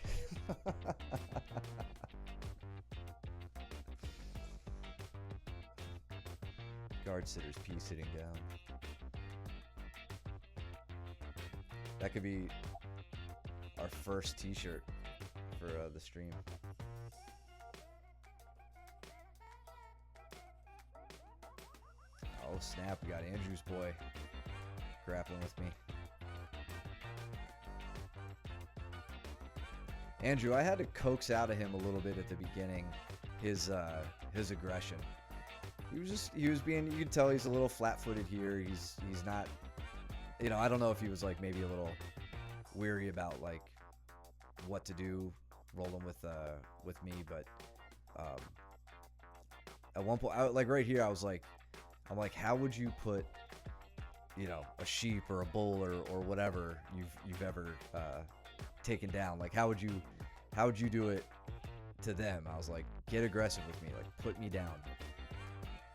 Guard sitters pee sitting down. That could be our first t-shirt for the stream. Oh snap, we got Andrew's boy grappling with me. Andrew, I had to coax out of him a little bit at the beginning his aggression. He was being, you can tell he's a little flat-footed here. He's not, you know, I don't know if he was like maybe a little weary about like what to do rolling with me, but at one point, like right here, I'm like, how would you put, you know, a sheep or a bull or whatever you've ever taken down? Like, how would you do it to them? I was like, get aggressive with me, like put me down,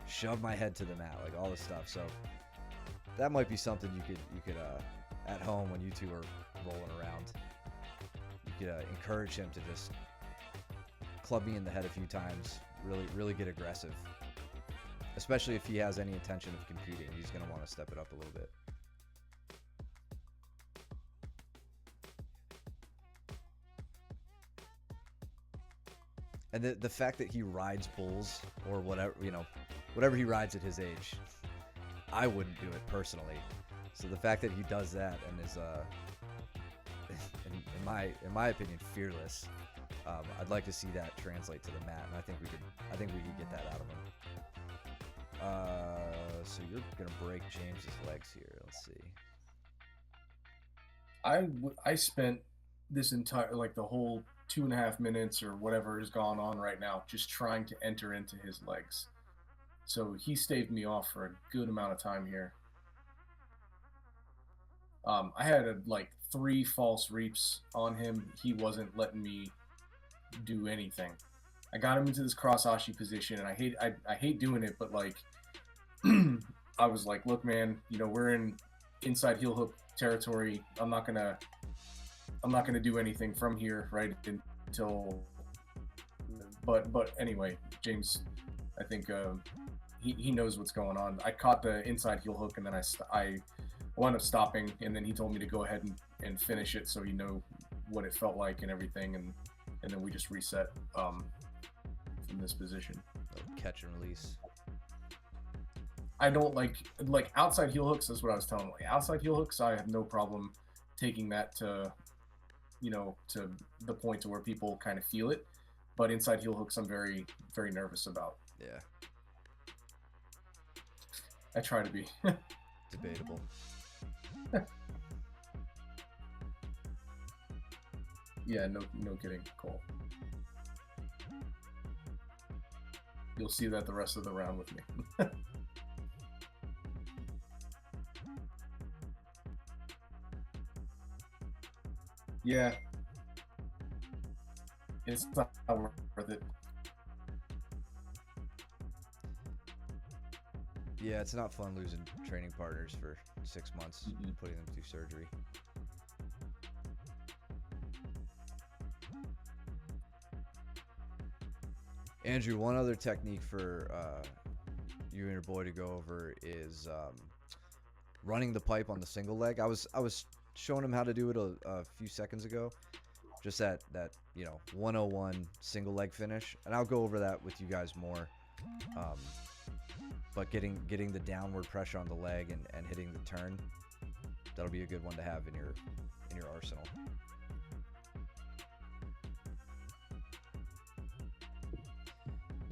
shove my head to the mat, like all this stuff. So that might be something you could at home when you two are rolling around, you could encourage him to just club me in the head a few times, really get aggressive. Especially if he has any intention of competing, he's going to want to step it up a little bit. And the fact that he rides bulls or whatever, you know, whatever he rides at his age, I wouldn't do it personally. So the fact that he does that and is, in my opinion, fearless, I'd like to see that translate to the mat, and I think we could get that out of him. So you're gonna break James's legs here. Let's see. I spent this entire like the whole 2.5 minutes or whatever has gone on right now just trying to enter into his legs. So he staved me off for a good amount of time here. I had like 3 false reaps on him. He wasn't letting me do anything. I got him into this cross ashi position, and I hate doing it, but like I was like, look, man, you know, we're in inside heel hook territory. I'm not gonna do anything from here, right? Until, but anyway, James, I think he knows what's going on. I caught the inside heel hook, and then I wound up stopping, and then he told me to go ahead and finish it, so you know what it felt like and everything, and then we just reset from this position. Catch and release. I don't like outside heel hooks. That's what I was telling him. Like outside heel hooks, I have no problem taking that to, you know, to the point to where people kind of feel it. But inside heel hooks, I'm very, very nervous about. Yeah. I try to be. Debatable. Yeah, no kidding, Cole. You'll see that the rest of the round with me. Yeah. It's not worth it. Yeah, it's not fun losing training partners for 6 months, putting them through surgery. Andrew, one other technique for you and your boy to go over is running the pipe on the single leg. I was showing him how to do it a few seconds ago. Just that 101 single leg finish, and I'll go over that with you guys more. But getting the downward pressure on the leg and hitting the turn, that'll be a good one to have in your arsenal.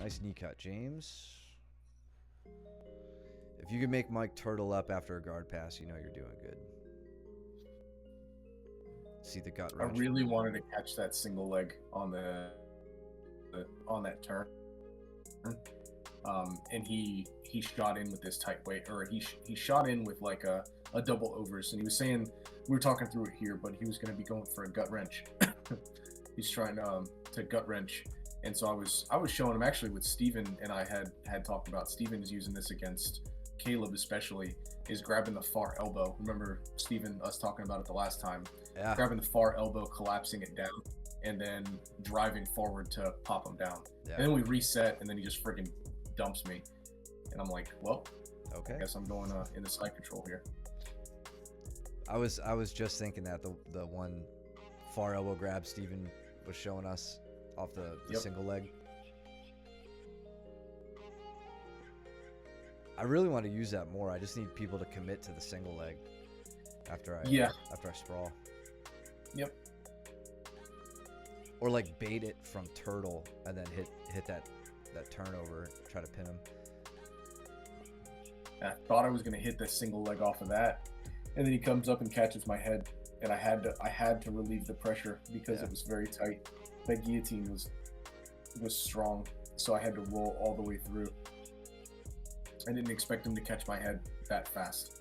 Nice knee cut, James. If you can make Mike turtle up after a guard pass, you know you're doing good. See the gut wrench. I really wanted to catch that single leg on that turn. And he shot in with this tight weight, or he shot in with like a double overs, and he was saying, we were talking through it here, but he was going to be going for a gut wrench. He's trying to gut wrench, and so I was showing him actually with Steven, and I had talked about Steven is using this against Caleb especially, is grabbing the far elbow. Remember Steven, us talking about it the last time? Yeah. Grabbing the far elbow, collapsing it down, and then driving forward to pop him down. Yeah. And then we reset, and then he just freaking dumps me, and I'm like, well, okay, I guess I'm going into side control here. I was just thinking that the one far elbow grab Steven was showing us off the single leg. I really want to use that more. I just need people to commit to the single leg after I sprawl. Yep. Or like bait it from turtle and then hit that turnover, try to pin him. I thought I was gonna hit the single leg off of that, and then he comes up and catches my head, and I had to relieve the pressure because it was very tight. That guillotine was strong, so I had to roll all the way through. I didn't expect him to catch my head that fast.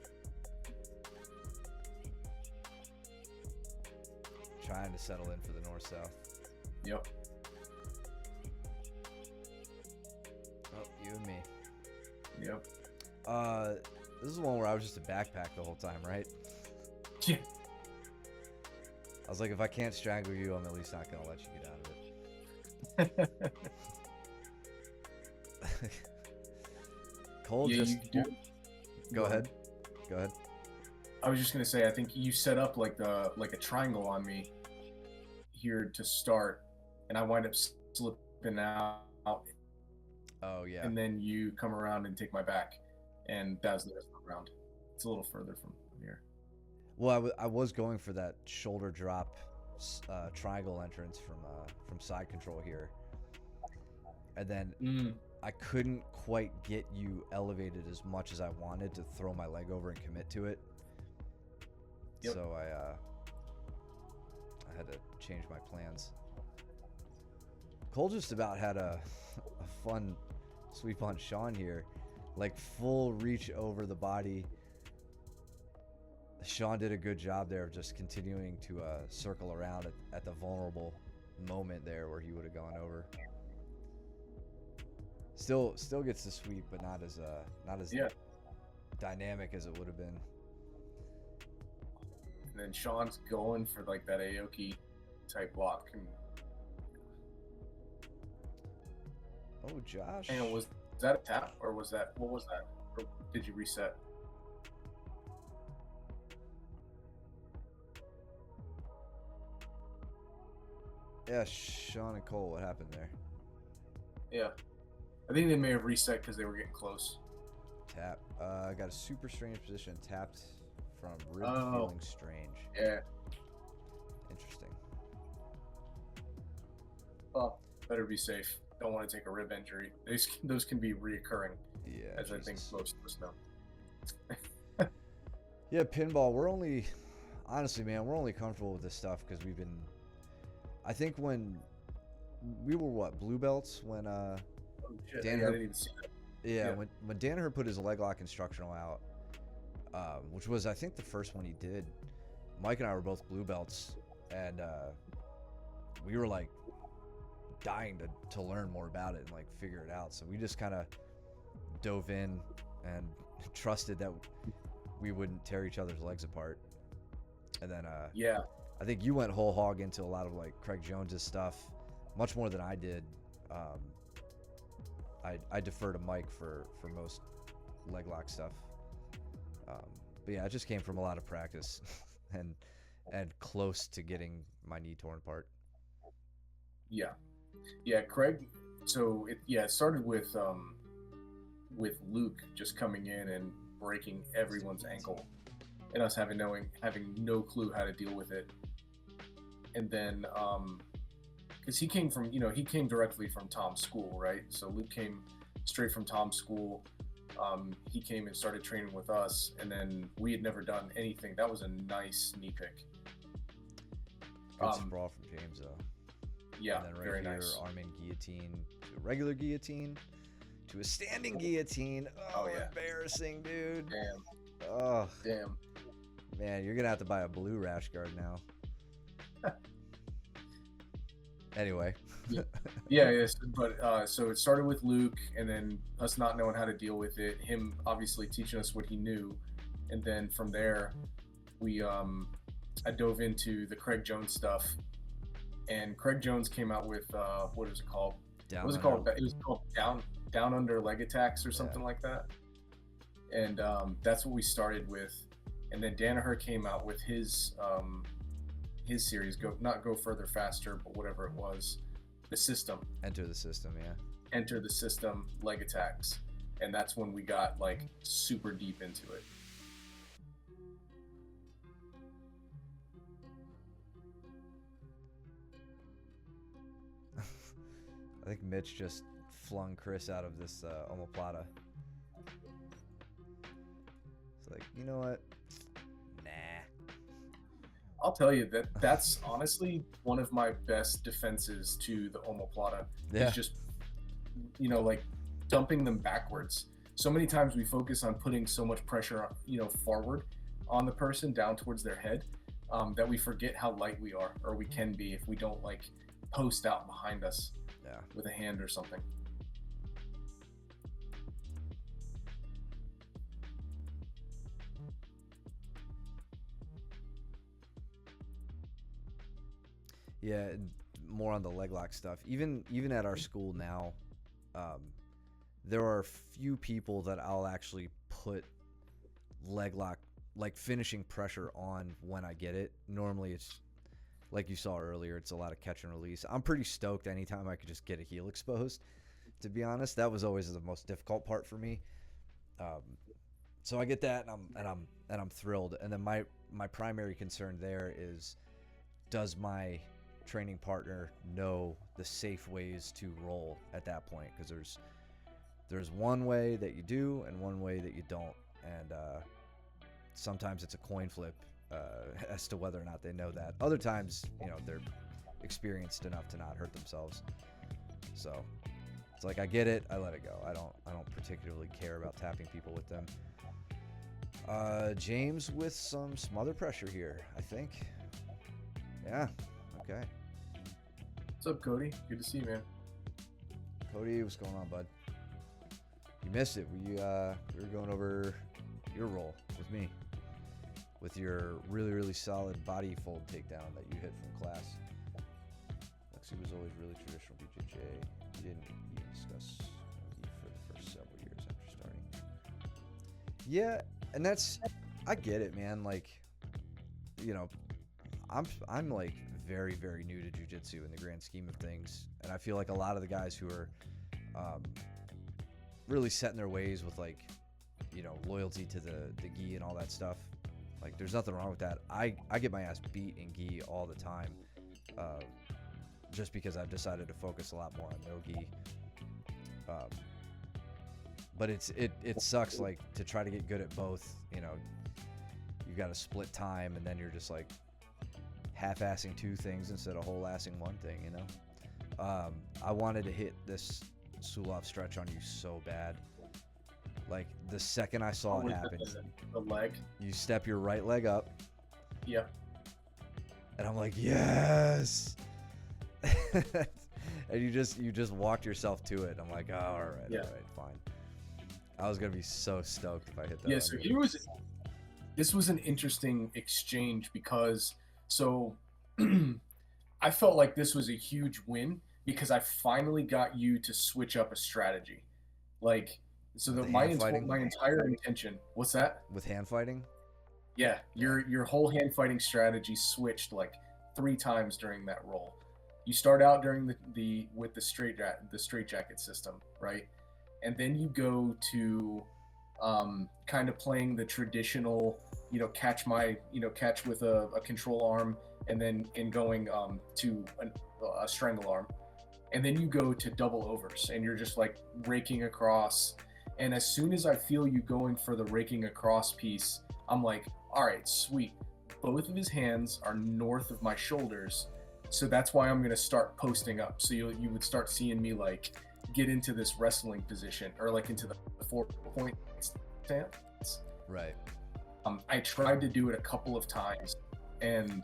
Trying to settle in for the north-south. Yep. Oh, you and me. Yep. This is one where I was just a backpack the whole time, right? Yeah. I was like, if I can't strangle you, I'm at least not gonna let you get out of it. Cole just go ahead. Go ahead. I was just gonna say, I think you set up like a triangle on me here to start, and I wind up slipping out. Oh yeah. And then you come around and take my back, and that's the rest of the round. It's a little further from here. Well, I was going for that shoulder drop triangle entrance from side control here, and then I couldn't quite get you elevated as much as I wanted to throw my leg over and commit to it. Yep. So I had to change my plans. Cole just about had a fun sweep on Sean here, like full reach over the body. Sean did a good job there of just continuing to circle around at the vulnerable moment there where he would have gone over. Still gets the sweep, but not as dynamic as it would have been. And then Sean's going for like that Aoki type block. And oh, Josh. And was that a tap or what was that? Or did you reset? Yeah, Sean and Cole, what happened there? Yeah. I think they may have reset because they were getting close. Tap. I got a super strange position. Tapped from rib feeling strange. Yeah. Interesting. Well, better be safe. Don't want to take a rib injury. Those can be reoccurring. Yeah. As Jesus. I think most of us know. Yeah, pinball. Honestly, man, we're only comfortable with this stuff because we've been. I think when we were blue belts when Danaher, I didn't even see that. Yeah, when Danaher put his leg lock instructional out, which was I think the first one he did. Mike and I were both blue belts, and we were like dying to learn more about it and like figure it out. So we just kind of dove in and trusted that we wouldn't tear each other's legs apart. And then I think you went whole hog into a lot of like Craig Jones's stuff, much more than I did. I defer to Mike for most leg lock stuff. But yeah, it just came from a lot of practice and close to getting my knee torn apart. Yeah, Craig. So it started with Luke just coming in and breaking everyone's ankle, and us having no clue how to deal with it. And then, because he came directly from Tom's school, right? So Luke came straight from Tom's school. He came and started training with us, and then we had never done anything. That was a nice knee pick. Good sprawl from James, though. Yeah, and then very nice. Arming guillotine to a regular guillotine to a standing guillotine. Oh yeah, embarrassing, dude. Damn. Oh damn. Man, you're gonna have to buy a blue rash guard now. Anyway. Yes, but so it started with Luke, and then us not knowing how to deal with it. Him obviously teaching us what he knew, and then from there, I dove into the Craig Jones stuff, and Craig Jones came out with what is it called? What was it called? It was called down under leg attacks or something like that, and that's what we started with, and then Danaher came out with his series, go further faster, but whatever it was, the system. Enter the system, yeah. Enter the system, leg attacks, and that's when we got like super deep into it. I think Mitch just flung Chris out of this omoplata. It's like, you know what? I'll tell you that's honestly one of my best defenses to the omoplata. Yeah. Is just, like dumping them backwards. So many times we focus on putting so much pressure, forward on the person down towards their head, that we forget how light we are, or we can be if we don't like post out behind us with a hand or something. Yeah, more on the leg lock stuff. Even at our school now, there are few people that I'll actually put leg lock, like finishing pressure on when I get it. Normally it's, like you saw earlier, it's a lot of catch and release. I'm pretty stoked anytime I could just get a heel exposed, to be honest. That was always the most difficult part for me. So I get that, and I'm thrilled. And then my primary concern there is, does my training partner know the safe ways to roll at that point? Because there's one way that you do and one way that you don't, and sometimes it's a coin flip as to whether or not they know that. Other times, you know, they're experienced enough to not hurt themselves. So it's like, I get it, I let it go. I don't particularly care about tapping people with them. James with some smother pressure here, I think. Yeah, okay. What's up, Cody? Good to see you, man. Cody, what's going on, bud? You missed it. We were going over your roll with me, with your really, really solid body fold takedown that you hit from class. Lexi was always really traditional BJJ. We didn't even discuss for the first several years after starting. Yeah, and that's, I get it, man. Like, you know, I'm like very, very new to jiu-jitsu in the grand scheme of things, and I feel like a lot of the guys who are really set in their ways with, like, you know, loyalty to the gi and all that stuff, like, there's nothing wrong with that. I get my ass beat in gi all the time, just because I've decided to focus a lot more on no gi. But it sucks, like, to try to get good at both. You know, you got to split time, and then you're just like half-assing two things instead of whole-assing one thing, you know? I wanted to hit this Sulov stretch on you so bad. Like, the second I saw it happen, the leg. You step your right leg up. Yep. And I'm like, yes! And you just walked yourself to it. I'm like, oh, all right, fine. I was gonna be so stoked if I hit that. Yeah, so this was an interesting exchange because I felt like this was a huge win because I finally got you to switch up a strategy. Like, so my entire intention. What's that? With hand fighting? Yeah, your whole hand fighting strategy switched like 3 times during that roll. You start out during with the straight jacket system, right? And then you go to kind of playing the traditional, you know, catch with a control arm, and then going to a strangle arm. And then you go to double overs, and you're just like raking across. And as soon as I feel you going for the raking across piece, I'm like, all right, sweet. Both of his hands are north of my shoulders. So that's why I'm going to start posting up. So you would start seeing me like get into this wrestling position, or like into the 4-point stance. Right. I tried to do it a couple of times, and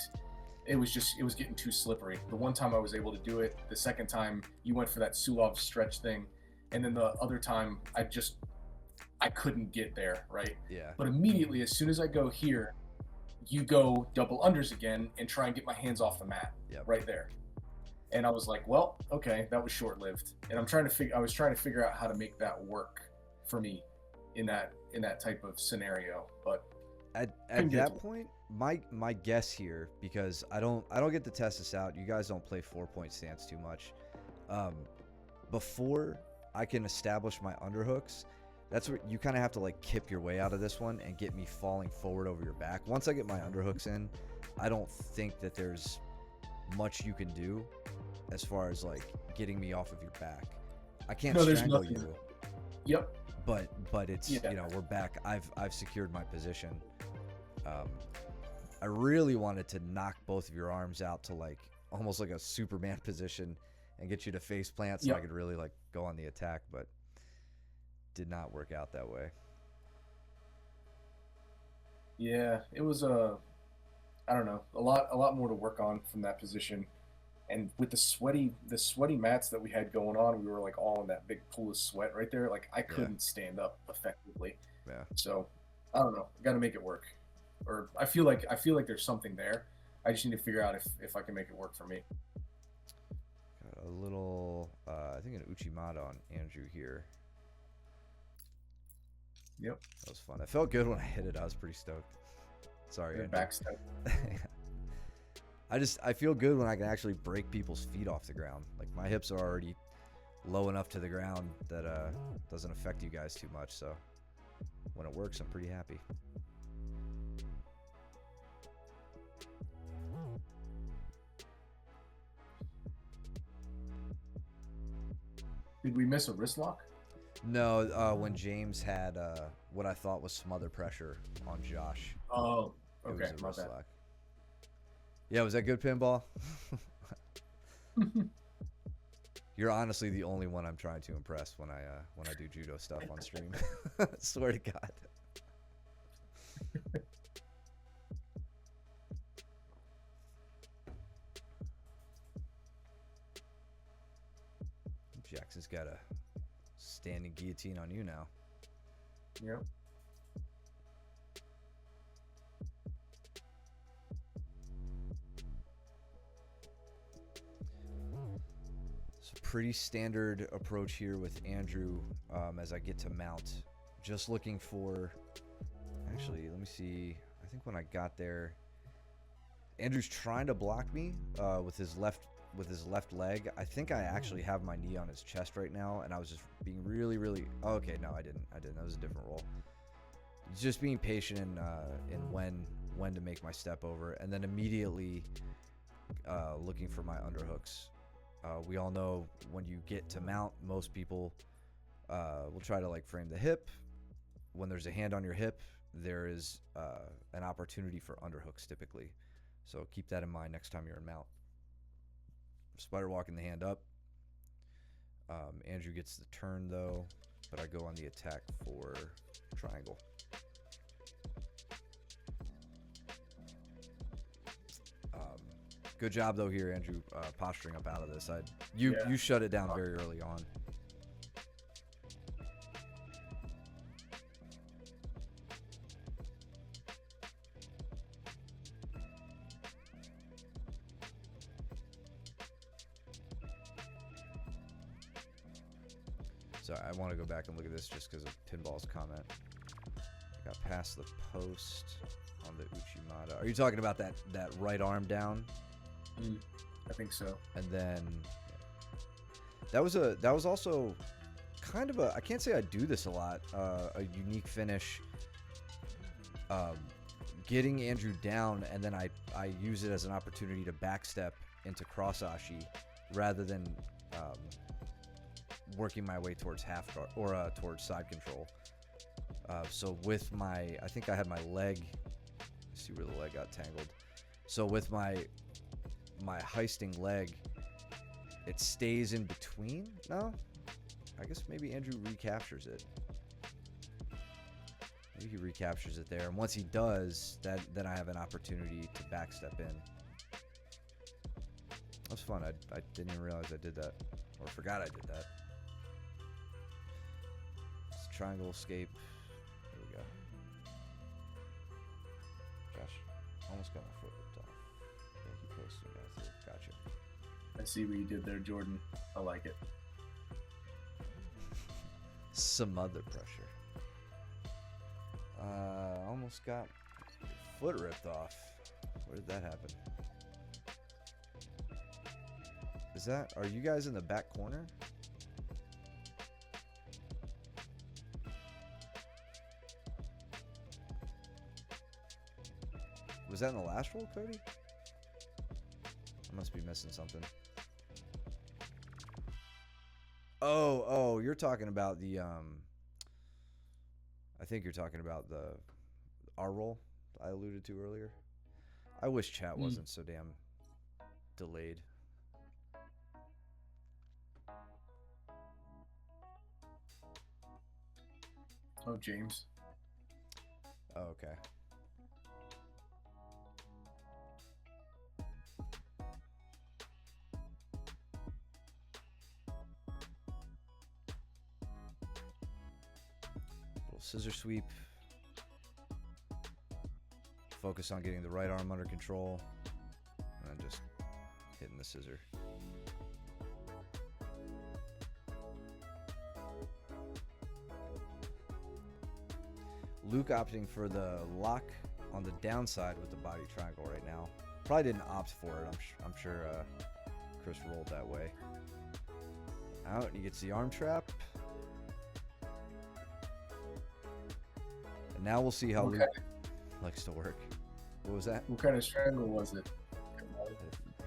it was getting too slippery. The one time I was able to do it. The second time you went for that Sulov stretch thing, and then the other time I couldn't get there, right? Yeah. But immediately, as soon as I go here, you go double unders again and try and get my hands off the mat. Yep. Right there. And I was like, well, okay, that was short-lived. And I was trying to figure out how to make that work for me in that type of scenario. But at that point, my guess here, because I don't get to test this out. You guys don't play 4-point stance too much. Before I can establish my underhooks, that's where you kind of have to like kip your way out of this one and get me falling forward over your back. Once I get my underhooks in, I don't think that there's much you can do as far as like getting me off of your back. I can't strangle you. Yep. But it's, you know, we're back. I've secured my position. I really wanted to knock both of your arms out to like almost like a Superman position and get you to face plant so I could really like go on the attack, but did not work out that way. Yeah, it was I don't know, a lot more to work on from that position. And with the sweaty mats that we had going on, we were like all in that big pool of sweat right there. Like I couldn't stand up effectively. Yeah. So I don't know. Got to make it work. Or I feel like there's something there. I just need to figure out if I can make it work for me. Got a little, I think an Uchimata on Andrew here. Yep. That was fun. It felt good when I hit it. I was pretty stoked. Sorry, Andrew. Backstep. I feel good when I can actually break people's feet off the ground. Like my hips are already low enough to the ground that doesn't affect you guys too much. So when it works, I'm pretty happy. Did we miss a wrist lock? No, when James had what I thought was smother pressure on Josh. Oh, It okay, was a my wrist bad. lock. Yeah, was that good pinball? You're honestly the only one I'm trying to impress when I do judo stuff on stream. Swear to God. Jackson's got a standing guillotine on you now. Yep. It's a pretty standard approach here with Andrew as I get to mount. Just looking for... Actually, let me see. I think when I got there, Andrew's trying to block me with his left leg. I think I actually have my knee on his chest right now, and I was just being really... Oh, okay, no, I didn't. That was a different roll. Just being patient in when to make my step over, and then immediately looking for my underhooks. We all know when you get to mount, most people will try to like frame the hip. When there's a hand on your hip, there is an opportunity for underhooks typically. So keep that in mind next time you're in mount. Spider walking the hand up. Andrew gets the turn though, but I go on the attack for triangle. Good job though here, Andrew, posturing up out of this. You shut it down very early on. So I want to go back and look at this just because of Pinball's comment. I got past the post on the Uchimata. Are you talking about that right arm down? I think so. And then that was also kind of I can't say I do this a lot, a unique finish. Getting Andrew down, and then I use it as an opportunity to backstep into cross ashi rather than working my way towards half guard or towards side control. So with I think I had my leg. Let's see where the leg got tangled. So with my heisting leg, it stays in between. No, I guess maybe Andrew recaptures it. Maybe he recaptures it there, and once he does, then I have an opportunity to backstep in. That was fun. I didn't even realize I did that, or forgot I did that. It's triangle escape. There we go. Josh, almost got my foot ripped off. Yeah, he posted that through. Gotcha. I see what you did there, Jordan. I like it. Some other pressure. Almost got foot ripped off. Where did that happen? Are you guys in the back corner? Was that in the last roll, Cody? I must be missing something. Oh, you're talking about the I think you're talking about our roll I alluded to earlier. I wish chat wasn't so damn delayed. Oh, James. Oh, okay. Little scissor sweep. Focus on getting the right arm under control, and then just hitting the scissor. Luke opting for the lock on the downside with the body triangle right now. Probably didn't opt for it. I'm sure Chris rolled that way. Out, and he gets the arm trap. And now we'll see how Luke likes to work. What was that? What kind of triangle was it?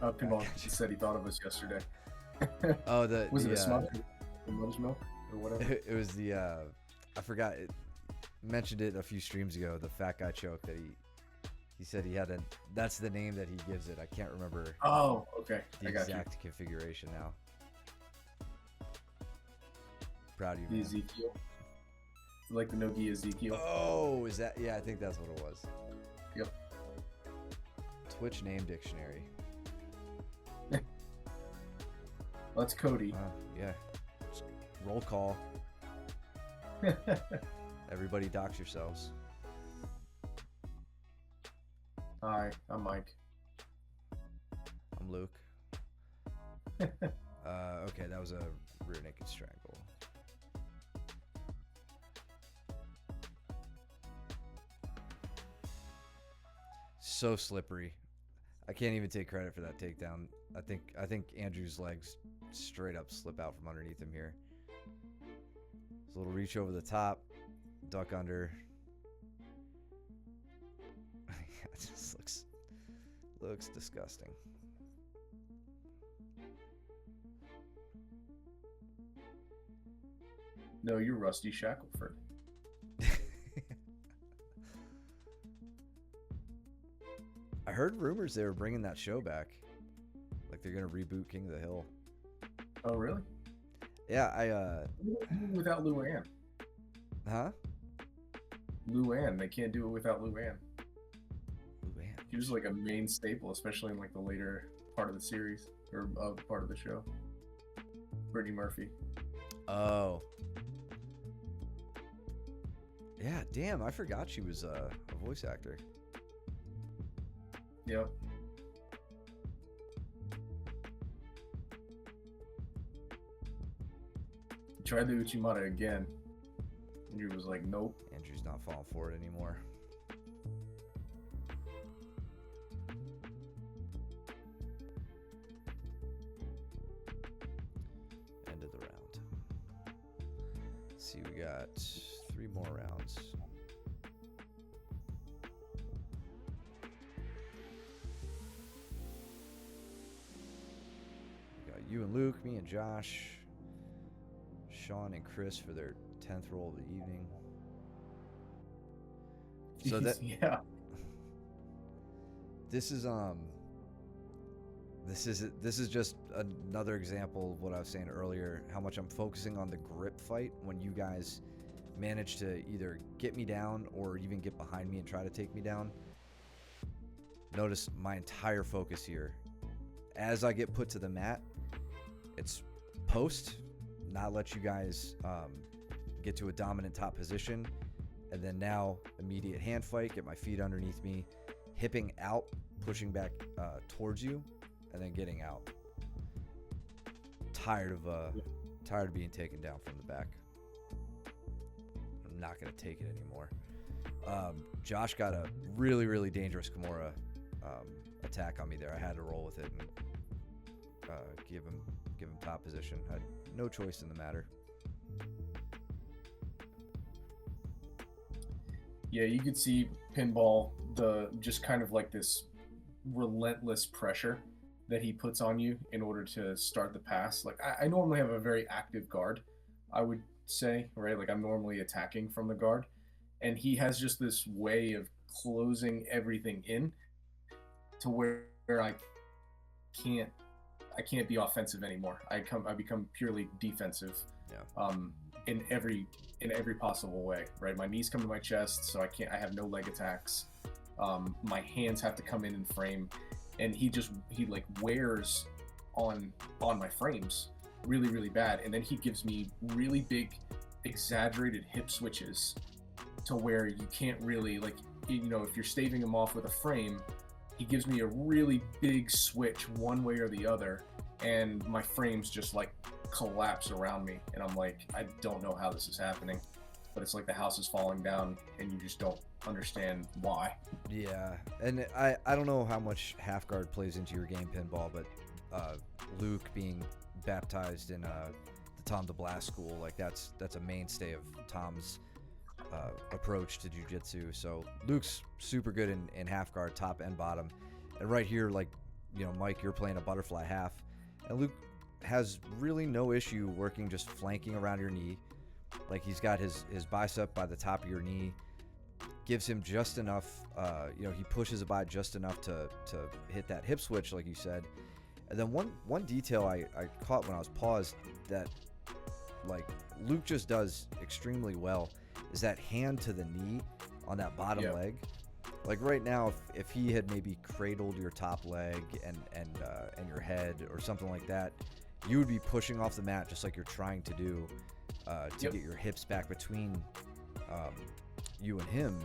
Pinball said he thought of us yesterday. Oh, was it a smother? The mother's milk? or whatever. It was the I forgot. Mentioned it a few streams ago. The fat guy choke that he said he had a. That's the name that he gives it. I can't remember. Oh, okay. The I got exact configuration now. Proud of you, the man. Ezekiel. Like the Nogi Ezekiel. Oh, is that? Yeah, I think that's what it was. Yep. Twitch name dictionary. That's Cody. Yeah. Just roll call. Everybody dox yourselves. Hi, I'm Mike. I'm Luke. Okay, that was a rear naked strangle. So slippery. I can't even take credit for that takedown. I think Andrew's legs straight up slip out from underneath him here. There's a little reach over the top, duck under. It just looks disgusting. No, you're Rusty Shackelford. I heard rumors they were bringing that show back. Like they're gonna reboot King of the Hill. Oh, really? Yeah, Without Luann. Huh? Luann. They can't do it without Luann. Man. She was like a main staple, especially in like the later part of the series or part of the show. Brittany Murphy. Oh. Yeah, damn, I forgot she was a voice actor. Yep. Tried the Uchimata again. Andrew was like, nope. Andrew's not falling for it anymore. End of the round. Let's see, we got 3 more rounds. We got you and Luke, me and Josh, Sean and Chris for their 10th roll of the evening. So that yeah. This is just another example of what I was saying earlier, how much I'm focusing on the grip fight when you guys manage to either get me down or even get behind me and try to take me down. Notice my entire focus here. As I get put to the mat, it's post, not let you guys get to a dominant top position, and then now immediate hand fight, get my feet underneath me, hipping out, pushing back towards you, and then getting out. Tired of being taken down from the back. I'm not gonna take it anymore. Josh got a really, really dangerous Kimura attack on me there. I had to roll with it and give him top position. I had no choice in the matter. Yeah, you could see Pinball, just kind of like this relentless pressure that he puts on you in order to start the pass. Like I normally have a very active guard, I would say, right? Like I'm normally attacking from the guard, and he has just this way of closing everything in to where I can't be offensive anymore. I become purely defensive. Yeah. In every possible way, right? My knees come to my chest, so I have no leg attacks. My hands have to come in and frame, and he like wears on my frames really, really bad. And then he gives me really big, exaggerated hip switches to where you can't really, like, if you're staving him off with a frame, he gives me a really big switch one way or the other, and my frames just like collapse around me, and I'm like, I don't know how this is happening, but it's like the house is falling down and you just don't understand why. Yeah, and I don't know how much half guard plays into your game, Pinball, but Luke being baptized in the Tom DeBlas school, like that's a mainstay of Tom's approach to jiu-jitsu. So Luke's super good in half guard, top and bottom. And right here, like, Mike, you're playing a butterfly half, and Luke has really no issue working just flanking around your knee. Like he's got his bicep by the top of your knee, gives him just enough, he pushes it by just enough to hit that hip switch, like you said. And then one detail I caught when I was paused that like Luke just does extremely well is that hand to the knee on that bottom leg. Like right now, if he had maybe cradled your top leg and your head or something like that, you would be pushing off the mat just like you're trying to do to get your hips back between you and him.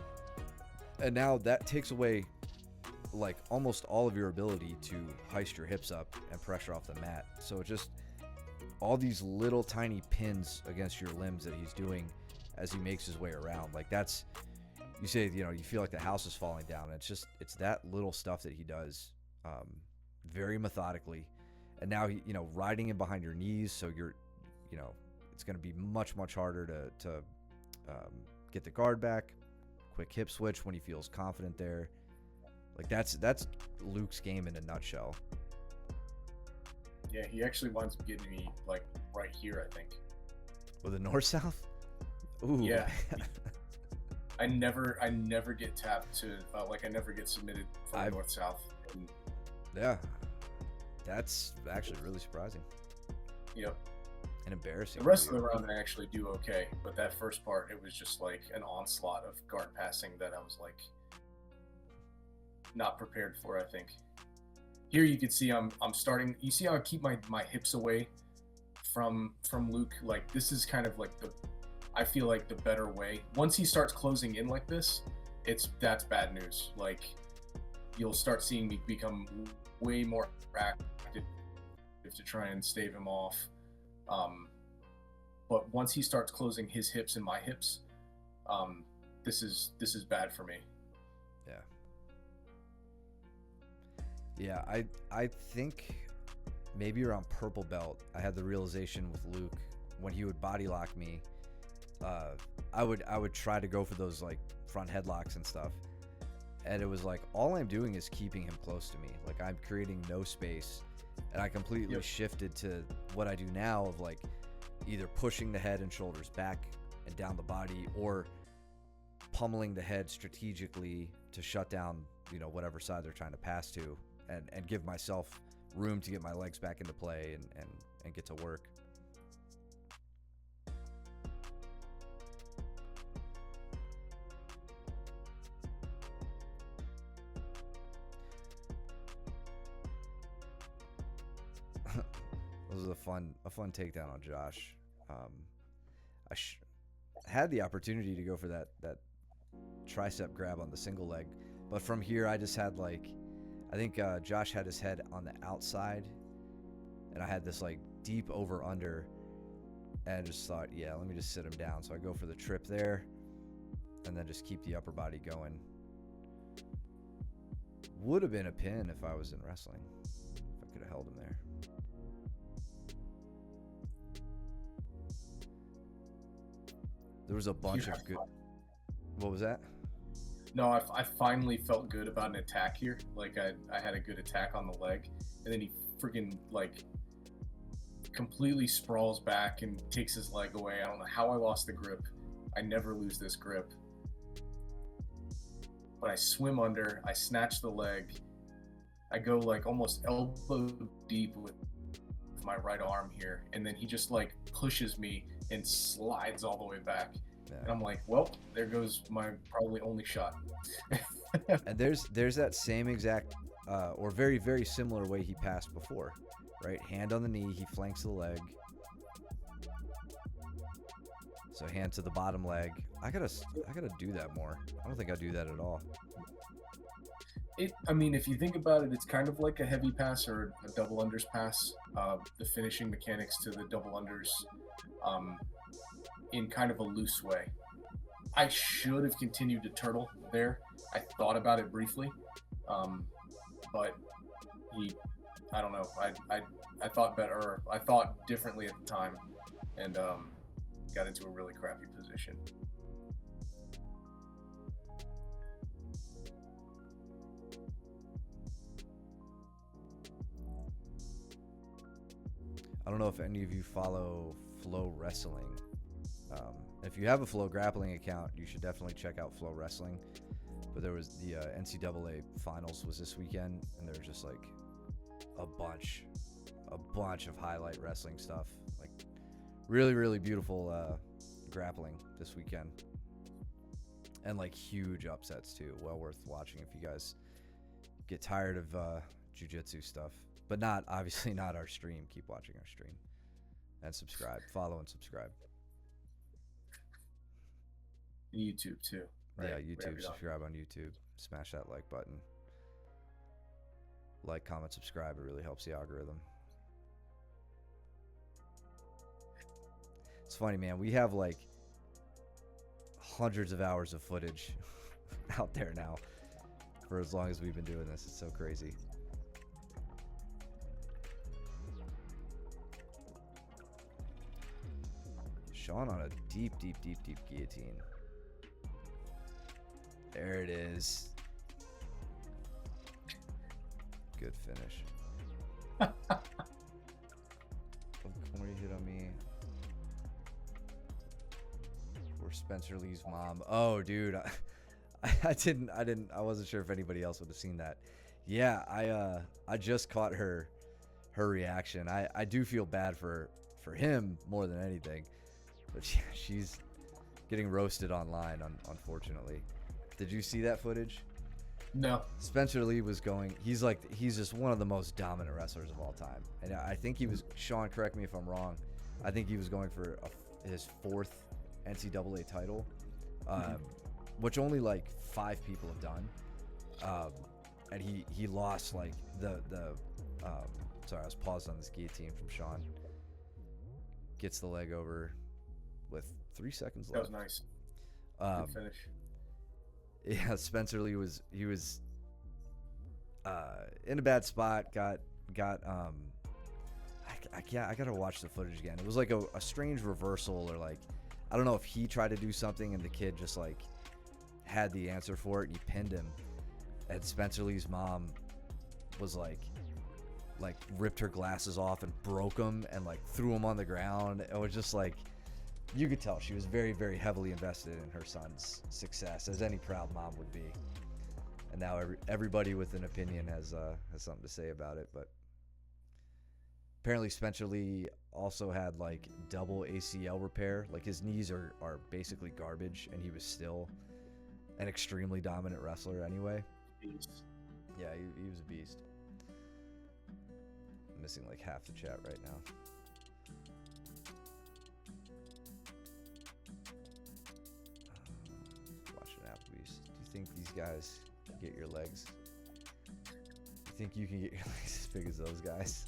And now that takes away like almost all of your ability to heist your hips up and pressure off the mat. So just all these little tiny pins against your limbs that he's doing as he makes his way around. Like that's, you say, you feel like the house is falling down. It's that little stuff that he does very methodically. And now he, riding in behind your knees. So you're, it's going to be much, much harder to get the guard back. Quick hip switch when he feels confident there. Like that's Luke's game in a nutshell. Yeah, he actually winds up getting me like right here, I think. With a north-south? Ooh. Yeah. I never get tapped to I never get submitted from north-south. Yeah. That's actually really surprising. Yep. And embarrassing. The rest of the round I actually do okay, but that first part, it was just like an onslaught of guard passing that I was like not prepared for, I think. Here you can see I'm starting, you see how I keep my hips away from Luke? Like this is kind of like I feel like the better way. Once he starts closing in like this, that's bad news. Like you'll start seeing me become way more active to try and stave him off. But once he starts closing his hips and my hips, this is bad for me. Yeah, I think maybe around purple belt, I had the realization with Luke when he would body lock me. I would try to go for those like front headlocks and stuff, and it was like all I'm doing is keeping him close to me. Like I'm creating no space, and I completely shifted to what I do now of like either pushing the head and shoulders back and down the body, or pummeling the head strategically to shut down whatever side they're trying to pass to, and give myself room to get my legs back into play and get to work. This was a fun takedown on Josh. I had the opportunity to go for that tricep grab on the single leg, but from here I just had like, I think Josh had his head on the outside, and I had this like deep over under, and I just thought, yeah, let me just sit him down. So I go for the trip there, and then just keep the upper body going. Would have been a pin if I was in wrestling, if I could have held him there. There was a bunch of good. What was that? No, I finally felt good about an attack here. Like I had a good attack on the leg, and then he freaking like completely sprawls back and takes his leg away. I don't know how I lost the grip. I never lose this grip. But I swim under, I snatch the leg. I go like almost elbow deep with my right arm here, and then he just like pushes me and slides all the way back. Yeah. And I'm like, well, there goes my probably only shot. And there's that same exact or very, very similar way he passed before, right? Hand on the knee, he flanks the leg. So hand to the bottom leg. I gotta do that more. I don't think I do that at all. I mean, if you think about it, it's kind of like a heavy pass or a double unders pass. The finishing mechanics to the double unders in kind of a loose way. I should have continued to turtle there. I thought about it briefly, but I don't know. I thought better. Or I thought differently at the time, and got into a really crappy position. I don't know if any of you follow Flow Wrestling. If you have a Flow Grappling account, you should definitely check out Flow Wrestling. But there was the NCAA finals was this weekend, and there was just like a bunch of highlight wrestling stuff. Like really, really beautiful grappling this weekend. And like huge upsets too. Well worth watching if you guys get tired of jiu-jitsu stuff. But obviously not our stream. Keep watching our stream. And subscribe. Follow and subscribe. YouTube too. Right? Yeah, YouTube. Subscribe on YouTube. Smash that like button. Like, comment, subscribe. It really helps the algorithm. It's funny, man. We have like hundreds of hours of footage out there now for as long as we've been doing this. It's so crazy. Sean on a deep guillotine. There it is. Good finish. Corey hit on me. Or Spencer Lee's mom. Oh, dude. I wasn't sure if anybody else would have seen that. Yeah, I just caught her reaction. I do feel bad for him more than anything. But she's getting roasted online, unfortunately. Did you see that footage? No. Spencer Lee was going. He's just one of the most dominant wrestlers of all time. And I think he was. Sean, correct me if I'm wrong. I think he was going for his 4th NCAA title, which only like 5 people have done. And he lost like the sorry, I was paused on this guillotine from Sean. Gets the leg over with 3 seconds left. That was nice. Good finish. Yeah, Spencer Lee was in a bad spot. Got I gotta watch the footage again. It was like a strange reversal, or like I don't know if he tried to do something and the kid just like had the answer for it and he pinned him. And Spencer Lee's mom was like ripped her glasses off and broke them and like threw them on the ground. It was just like, you could tell she was very, very heavily invested in her son's success, as any proud mom would be. And now everybody with an opinion has something to say about it. But apparently Spencer Lee also had like double ACL repair. Like his knees are basically garbage, and he was still an extremely dominant wrestler anyway. Beast. Yeah, he was a beast. I'm missing like half the chat right now. Watching Applebee's. Do you think these guys get your legs? Do you think you can get your legs as big as those guys?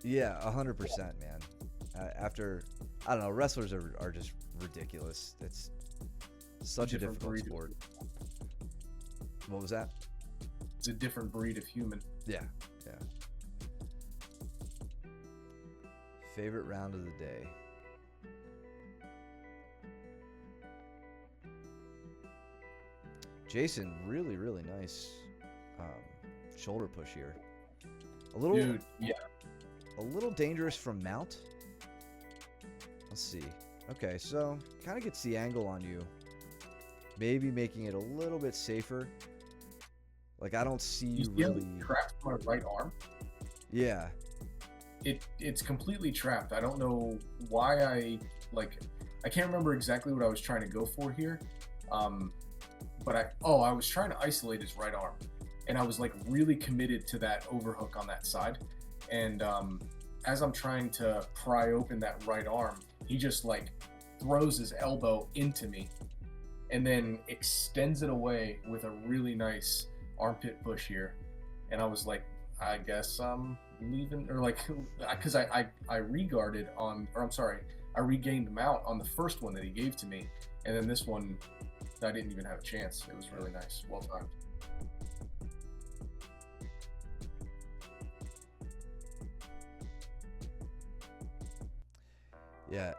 Yeah, 100%, man. After, I don't know, wrestlers are just ridiculous. It's such a difficult sport. What was that? It's a different breed of human. Yeah. Favorite round of the day. Jason, really, really nice shoulder push here. A little, Dude, yeah. A little dangerous from mount. Let's see. Okay, so kind of gets the angle on you. Maybe making it a little bit safer. Like I don't see you really trapped my right arm. Yeah. It's completely trapped. I don't know why I can't remember exactly what I was trying to go for here. But I was trying to isolate his right arm, and I was like really committed to that overhook on that side. And as I'm trying to pry open that right arm, he just like throws his elbow into me and then extends it away with a really nice armpit push here. And I was like, I guess I'm leaving, or like, because I regained the mount on the first one that he gave to me, and then this one I didn't even have a chance. It was really nice, well timed. Yeah,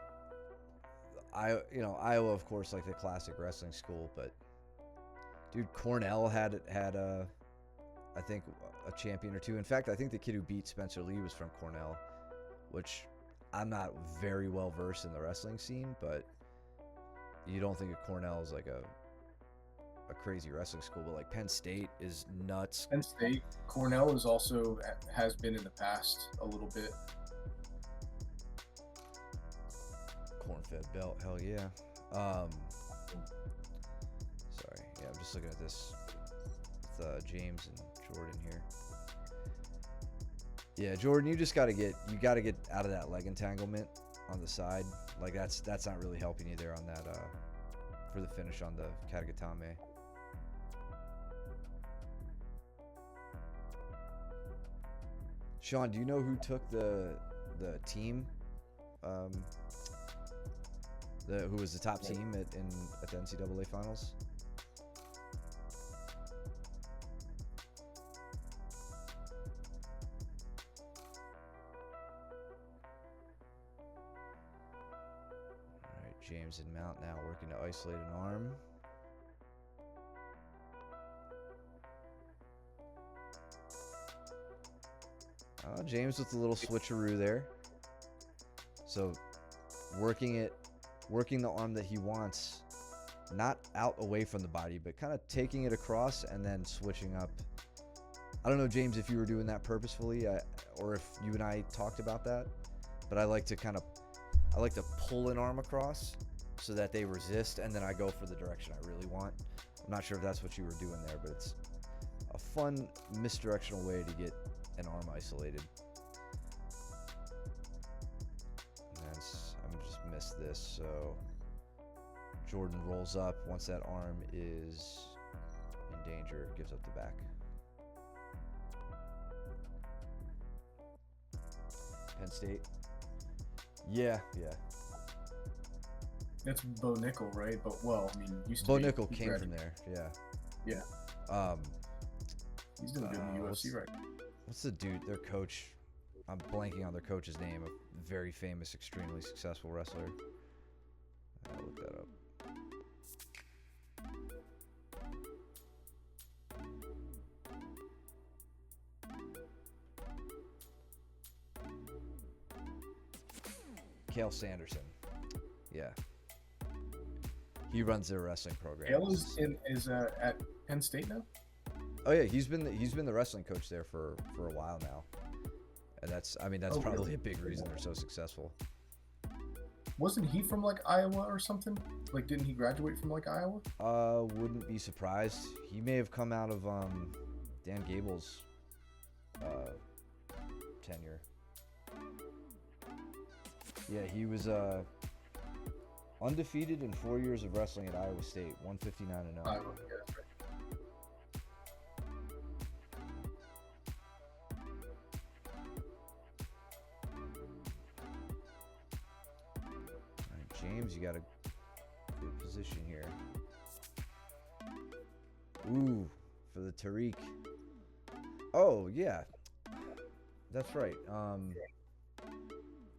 Iowa, of course, like the classic wrestling school, but Dude, Cornell had a, I think, a champion or two. In fact, I think the kid who beat Spencer Lee was from Cornell, which I'm not very well versed in the wrestling scene, but you don't think of Cornell as like a crazy wrestling school, but like Penn State is nuts. Penn State, Cornell is also has been in the past a little bit. Corn-fed belt, hell yeah. Sorry, yeah, I'm just looking at this with James and Jordan here. Yeah, Jordan, you got to get out of that leg entanglement on the side. Like that's not really helping you there on that for the finish on the Katagatame. Sean, do you know who took the team? Who was the top team at the NCAA finals? All right, James and Mount now working to isolate an arm. James with a little switcheroo there. So working the arm that he wants, not out away from the body, but kind of taking it across and then switching up. I don't know, James, if you were doing that purposefully or if you and I talked about that, but I like to pull an arm across so that they resist, and then I go for the direction I really want. I'm not sure if that's what you were doing there, but it's a fun misdirectional way to get an arm isolated. And I'm just missed this, so Jordan rolls up. Once that arm is in danger, gives up the back. Penn State. Yeah. That's Bo Nickel, right? But I mean, used to Bo Nickel came from there. Yeah. He's doing good in the UFC right now. What's the dude? Their coach. I'm blanking on their coach's name. A very famous, extremely successful wrestler. I'll look that up. Cale Sanderson. Yeah. He runs their wrestling program. Cale is at Penn State now? Oh yeah, he's been the wrestling coach there for a while now. And that's probably really a big reason they're so successful. Wasn't he from like Iowa or something? Like, didn't he graduate from like Iowa? Wouldn't be surprised. He may have come out of Dan Gable's tenure. Yeah, he was undefeated in 4 years of wrestling at Iowa State, 159-0. Iowa, yeah, that's right. All right, James, you got a good position here. Ooh, for the Tariq. Oh yeah, that's right.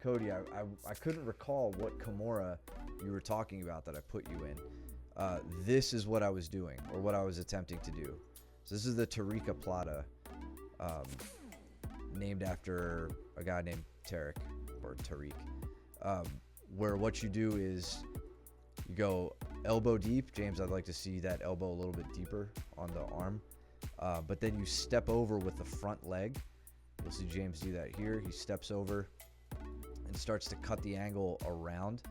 Cody, I couldn't recall what Kimura you were talking about that I put you in. This is what I was doing, or what I was attempting to do. So this is the Tariqa Plata, named after a guy named Tariq, or Tariq, where what you do is you go elbow deep. James, I'd like to see that elbow a little bit deeper on the arm, but then you step over with the front leg. You'll see James do that here. He steps over and starts to cut the angle around.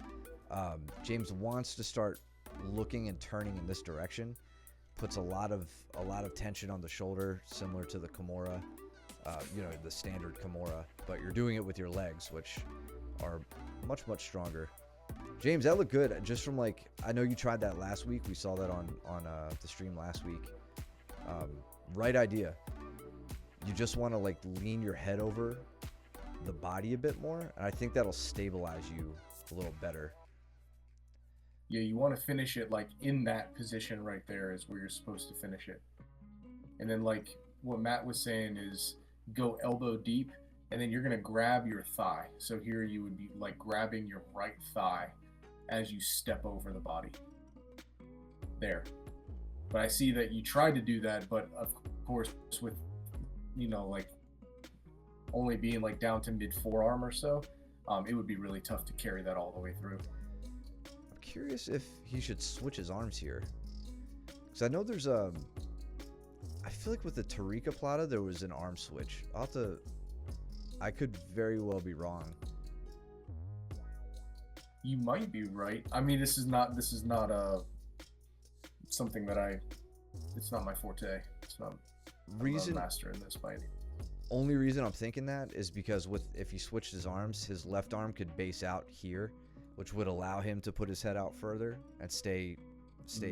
James wants to start looking and turning in this direction. Puts a lot of tension on the shoulder, similar to the Kimura, the standard Kimura. But you're doing it with your legs, which are much stronger. James, that looked good. Just from I know you tried that last week. We saw that on the stream last week. Right idea. You just want to lean your head over the body a bit more, and I think that'll stabilize you a little better. Yeah, you want to finish it in that position right there is where you're supposed to finish it. And then what Matt was saying is go elbow deep, and then you're going to grab your thigh. So here you would be grabbing your right thigh as you step over the body. There. But I see that you tried to do that, but of course with like only being like down to mid forearm or so, it would be really tough to carry that all the way through. I'm curious if he should switch his arms here, because I know there's I feel like with the Tarika Plata there was an arm switch. I could very well be wrong. You might be right. I mean, this is not something that it's not my forte. It's not. I'm not a master in this by any. Only reason I'm thinking that is because if he switched his arms, his left arm could base out here, which would allow him to put his head out further and stay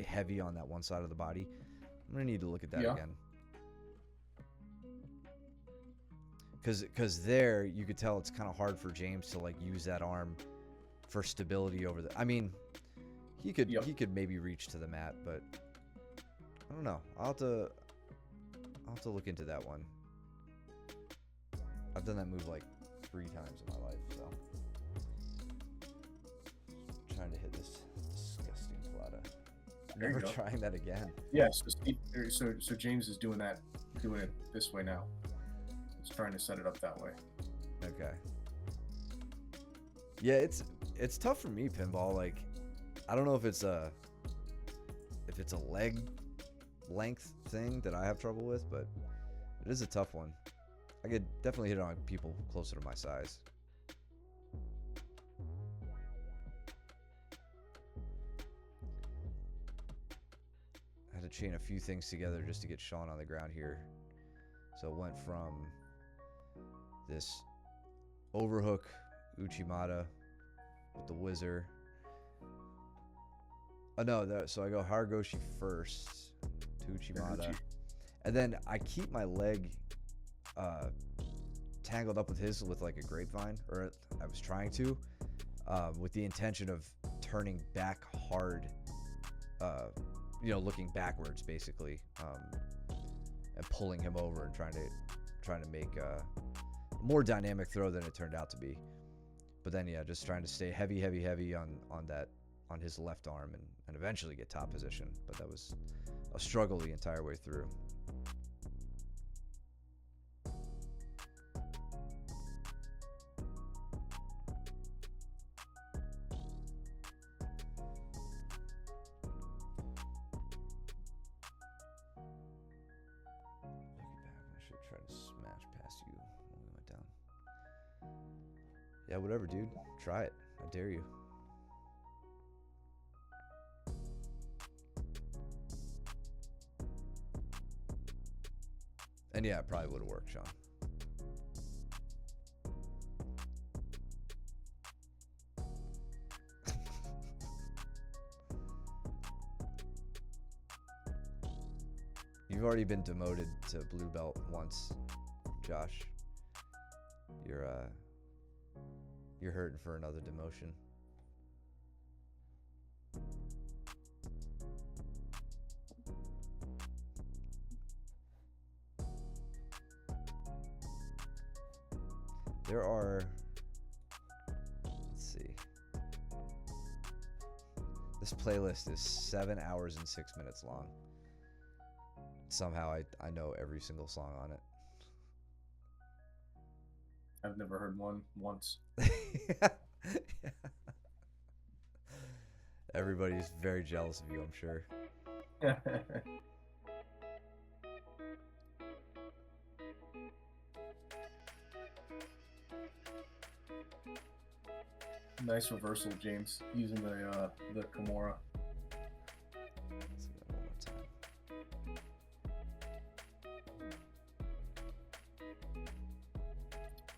heavy on that one side of the body. I'm gonna need to look at that again. Because there you could tell it's kind of hard for James to like use that arm for stability over the. I mean, he could maybe reach to the mat, but I don't know. I'll have to look into that one. I've done that move like 3 times in my life, so I'm trying to hit this disgusting Plata. Never trying that again. Yeah, so James is doing it this way now. He's trying to set it up that way. Okay. Yeah, it's tough for me, Pinball. Like, I don't know if it's a leg length thing that I have trouble with, but it is a tough one. I could definitely hit it on people closer to my size. I had to chain a few things together just to get Sean on the ground here. So it went from this overhook Uchimata with the whizzer. Oh no, so I go Haragoshi first to Uchimata. And then I keep my leg tangled up with his with like a grapevine, or I was trying to, with the intention of turning back hard, looking backwards basically, and pulling him over and trying to make a more dynamic throw than it turned out to be. But then yeah, just trying to stay heavy on his left arm and eventually get top position. But that was a struggle the entire way through. Yeah, whatever, dude. Try it. I dare you. And yeah, it probably would have worked, Sean. You've already been demoted to blue belt once, Josh. You're hurting for another demotion. There are, let's see. This playlist is 7 hours and 6 minutes long. Somehow I know every single song on it. I've never heard one once. Yeah. Everybody's very jealous of you, I'm sure. Nice reversal, James, using the Kimura. Let's see that one more time.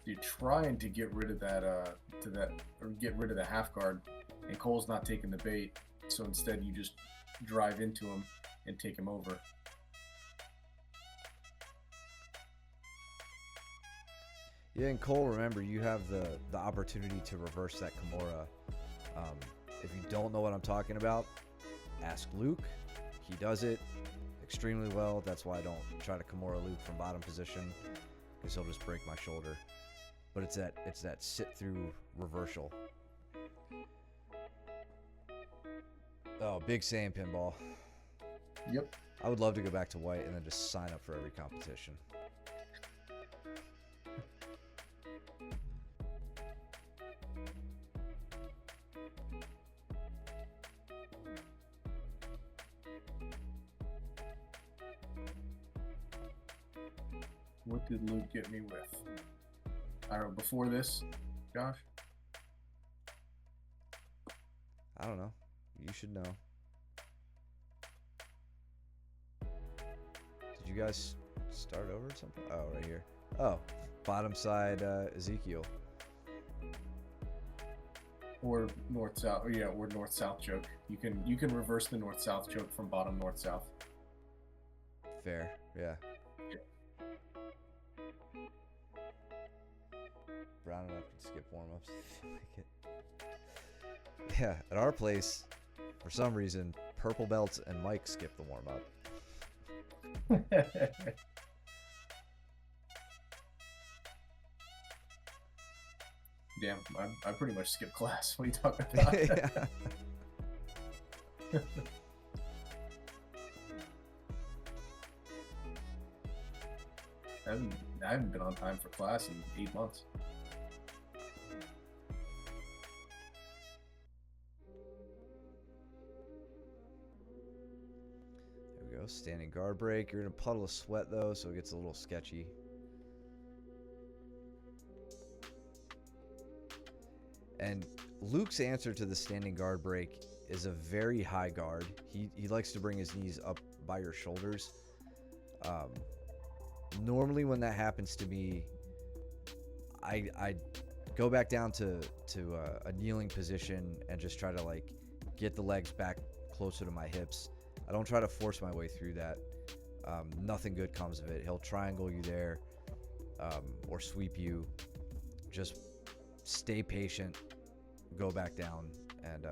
You're trying to get rid of that get rid of the half guard, and Cole's not taking the bait, so instead you just drive into him and take him over. Yeah, and Cole, remember, you have the opportunity to reverse that Kimura. If you don't know what I'm talking about, ask Luke. He does it extremely well. That's why I don't try to Kimura Luke from bottom position, because he'll just break my shoulder. But it's that sit through reversal. Oh, big Saiyan Pinball. Yep. I would love to go back to white and then just sign up for every competition. What did Luke get me with? I don't know. Before this, Josh? I don't know. You should know. Did you guys start over or something? Oh, right here. Oh, bottom side Ezekiel. Or north-south. Yeah, or north-south joke. You can reverse the north-south joke from bottom north-south. Fair, yeah. Brown enough to skip warm-ups if you like it. Yeah, at our place, for some reason, purple belts and Mike skip the warm-up. Damn, I pretty much skipped class. What are you talking about? I haven't been on time for class in 8 months. There we go. Standing guard break. You're in a puddle of sweat though, so it gets a little sketchy. And Luke's answer to the standing guard break is a very high guard. He likes to bring his knees up by your shoulders. Normally when that happens to me, I go back down to a kneeling position and just try to like get the legs back closer to my hips. I don't try to force my way through that. Nothing good comes of it. He'll triangle you there or sweep you. Just stay patient, go back down, and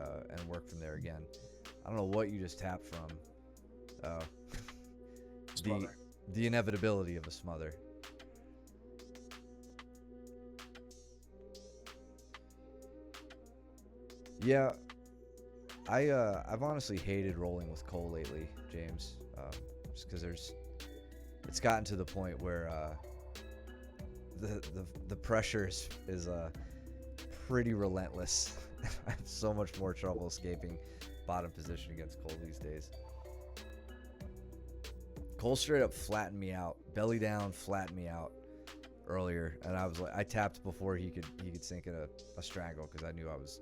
work from there again. I don't know what you just tapped from. The inevitability of a smother. Yeah, I've honestly hated rolling with Cole lately, James, just because it's gotten to the point where the pressure is pretty relentless. I have so much more trouble escaping bottom position against Cole these days. Cole straight up flattened me out, belly down, flattened me out earlier, and I was like, I tapped before he could sink in a strangle because I knew I was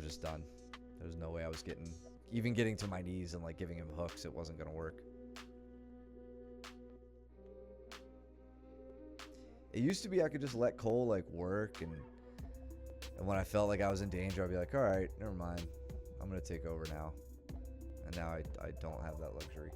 just done. There was no way I was getting to my knees and like giving him hooks. It wasn't gonna work. It used to be I could just let Cole like work, and when I felt like I was in danger, I'd be like, all right, never mind, I'm gonna take over now. And now I don't have that luxury.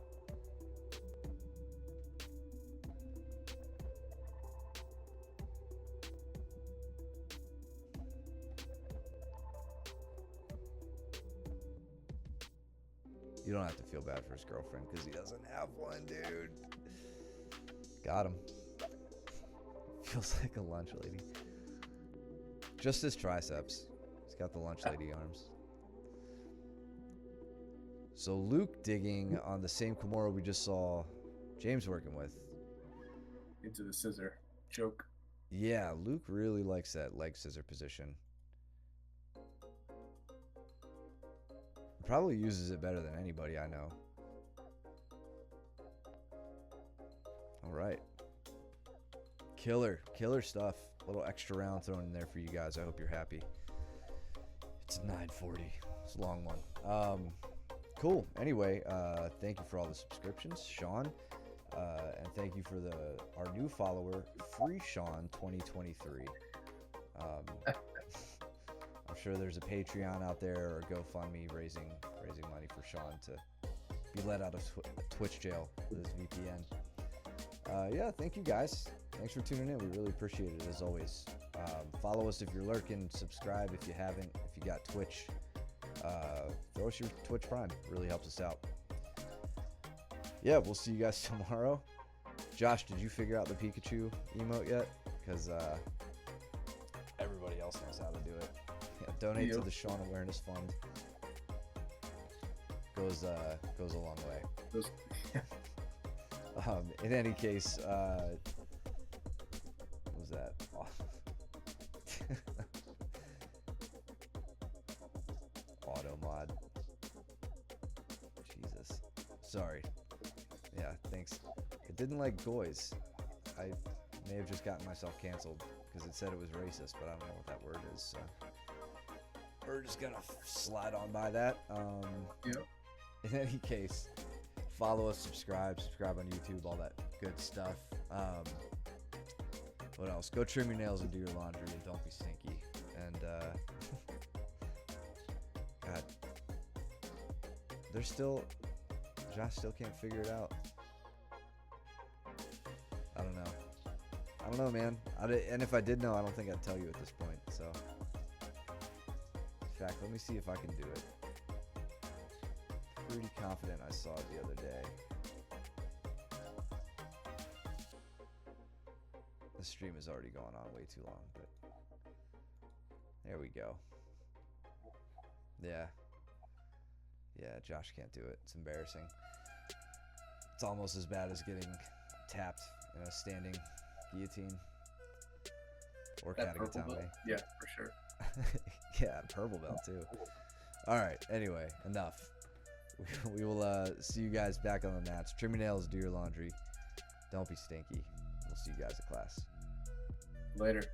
You don't have to feel bad for his girlfriend because he doesn't have one, dude. Got him. Feels like a lunch lady. Just his triceps. He's got the lunch lady arms. So Luke digging on the same Kimura we just saw James working with. Into the scissor choke. Yeah, Luke really likes that leg scissor position. Probably uses it better than anybody I know. All right. Killer stuff. A little extra round thrown in there for you guys. I hope you're happy. It's 9:40. It's a long one. Cool. Anyway, thank you for all the subscriptions, Sean. And thank you for our new follower, Free Sean 2023. I'm sure there's a Patreon out there or a GoFundMe raising money for Sean to be let out of Twitch jail with his VPN. Yeah, thank you guys. Thanks for tuning in. We really appreciate it as always. Follow us if you're lurking. Subscribe if you haven't. If you got Twitch, throw us your Twitch Prime. It really helps us out. Yeah, we'll see you guys tomorrow. Josh, did you figure out the Pikachu emote yet? Because everybody else knows how to do it. Yeah, donate to the Sean Awareness Fund. goes a long way. Those, In any case, what was that? Oh. Auto mod. Jesus. Sorry. Yeah, thanks. It didn't like Goys. I may have just gotten myself canceled because it said it was racist, but I don't know what that word is. So we're just gonna slide on by that. Yep. In any case, follow us, subscribe on YouTube, all that good stuff. What else? Go trim your nails and do your laundry, and don't be stinky. And God, Josh still can't figure it out. I don't know, man. And if I did know, I don't think I'd tell you at this point. So, in fact, let me see if I can do it. Pretty confident I saw it the other day. The stream is already going on way too long, but there we go. Yeah, Josh can't do it. It's embarrassing. It's almost as bad as getting tapped in a standing guillotine or Katagatame. Yeah, for sure. Yeah, purple belt too. All right. Anyway, enough. We will see you guys back on the mats. Trim your nails, do your laundry. Don't be stinky. We'll see you guys at class. Later.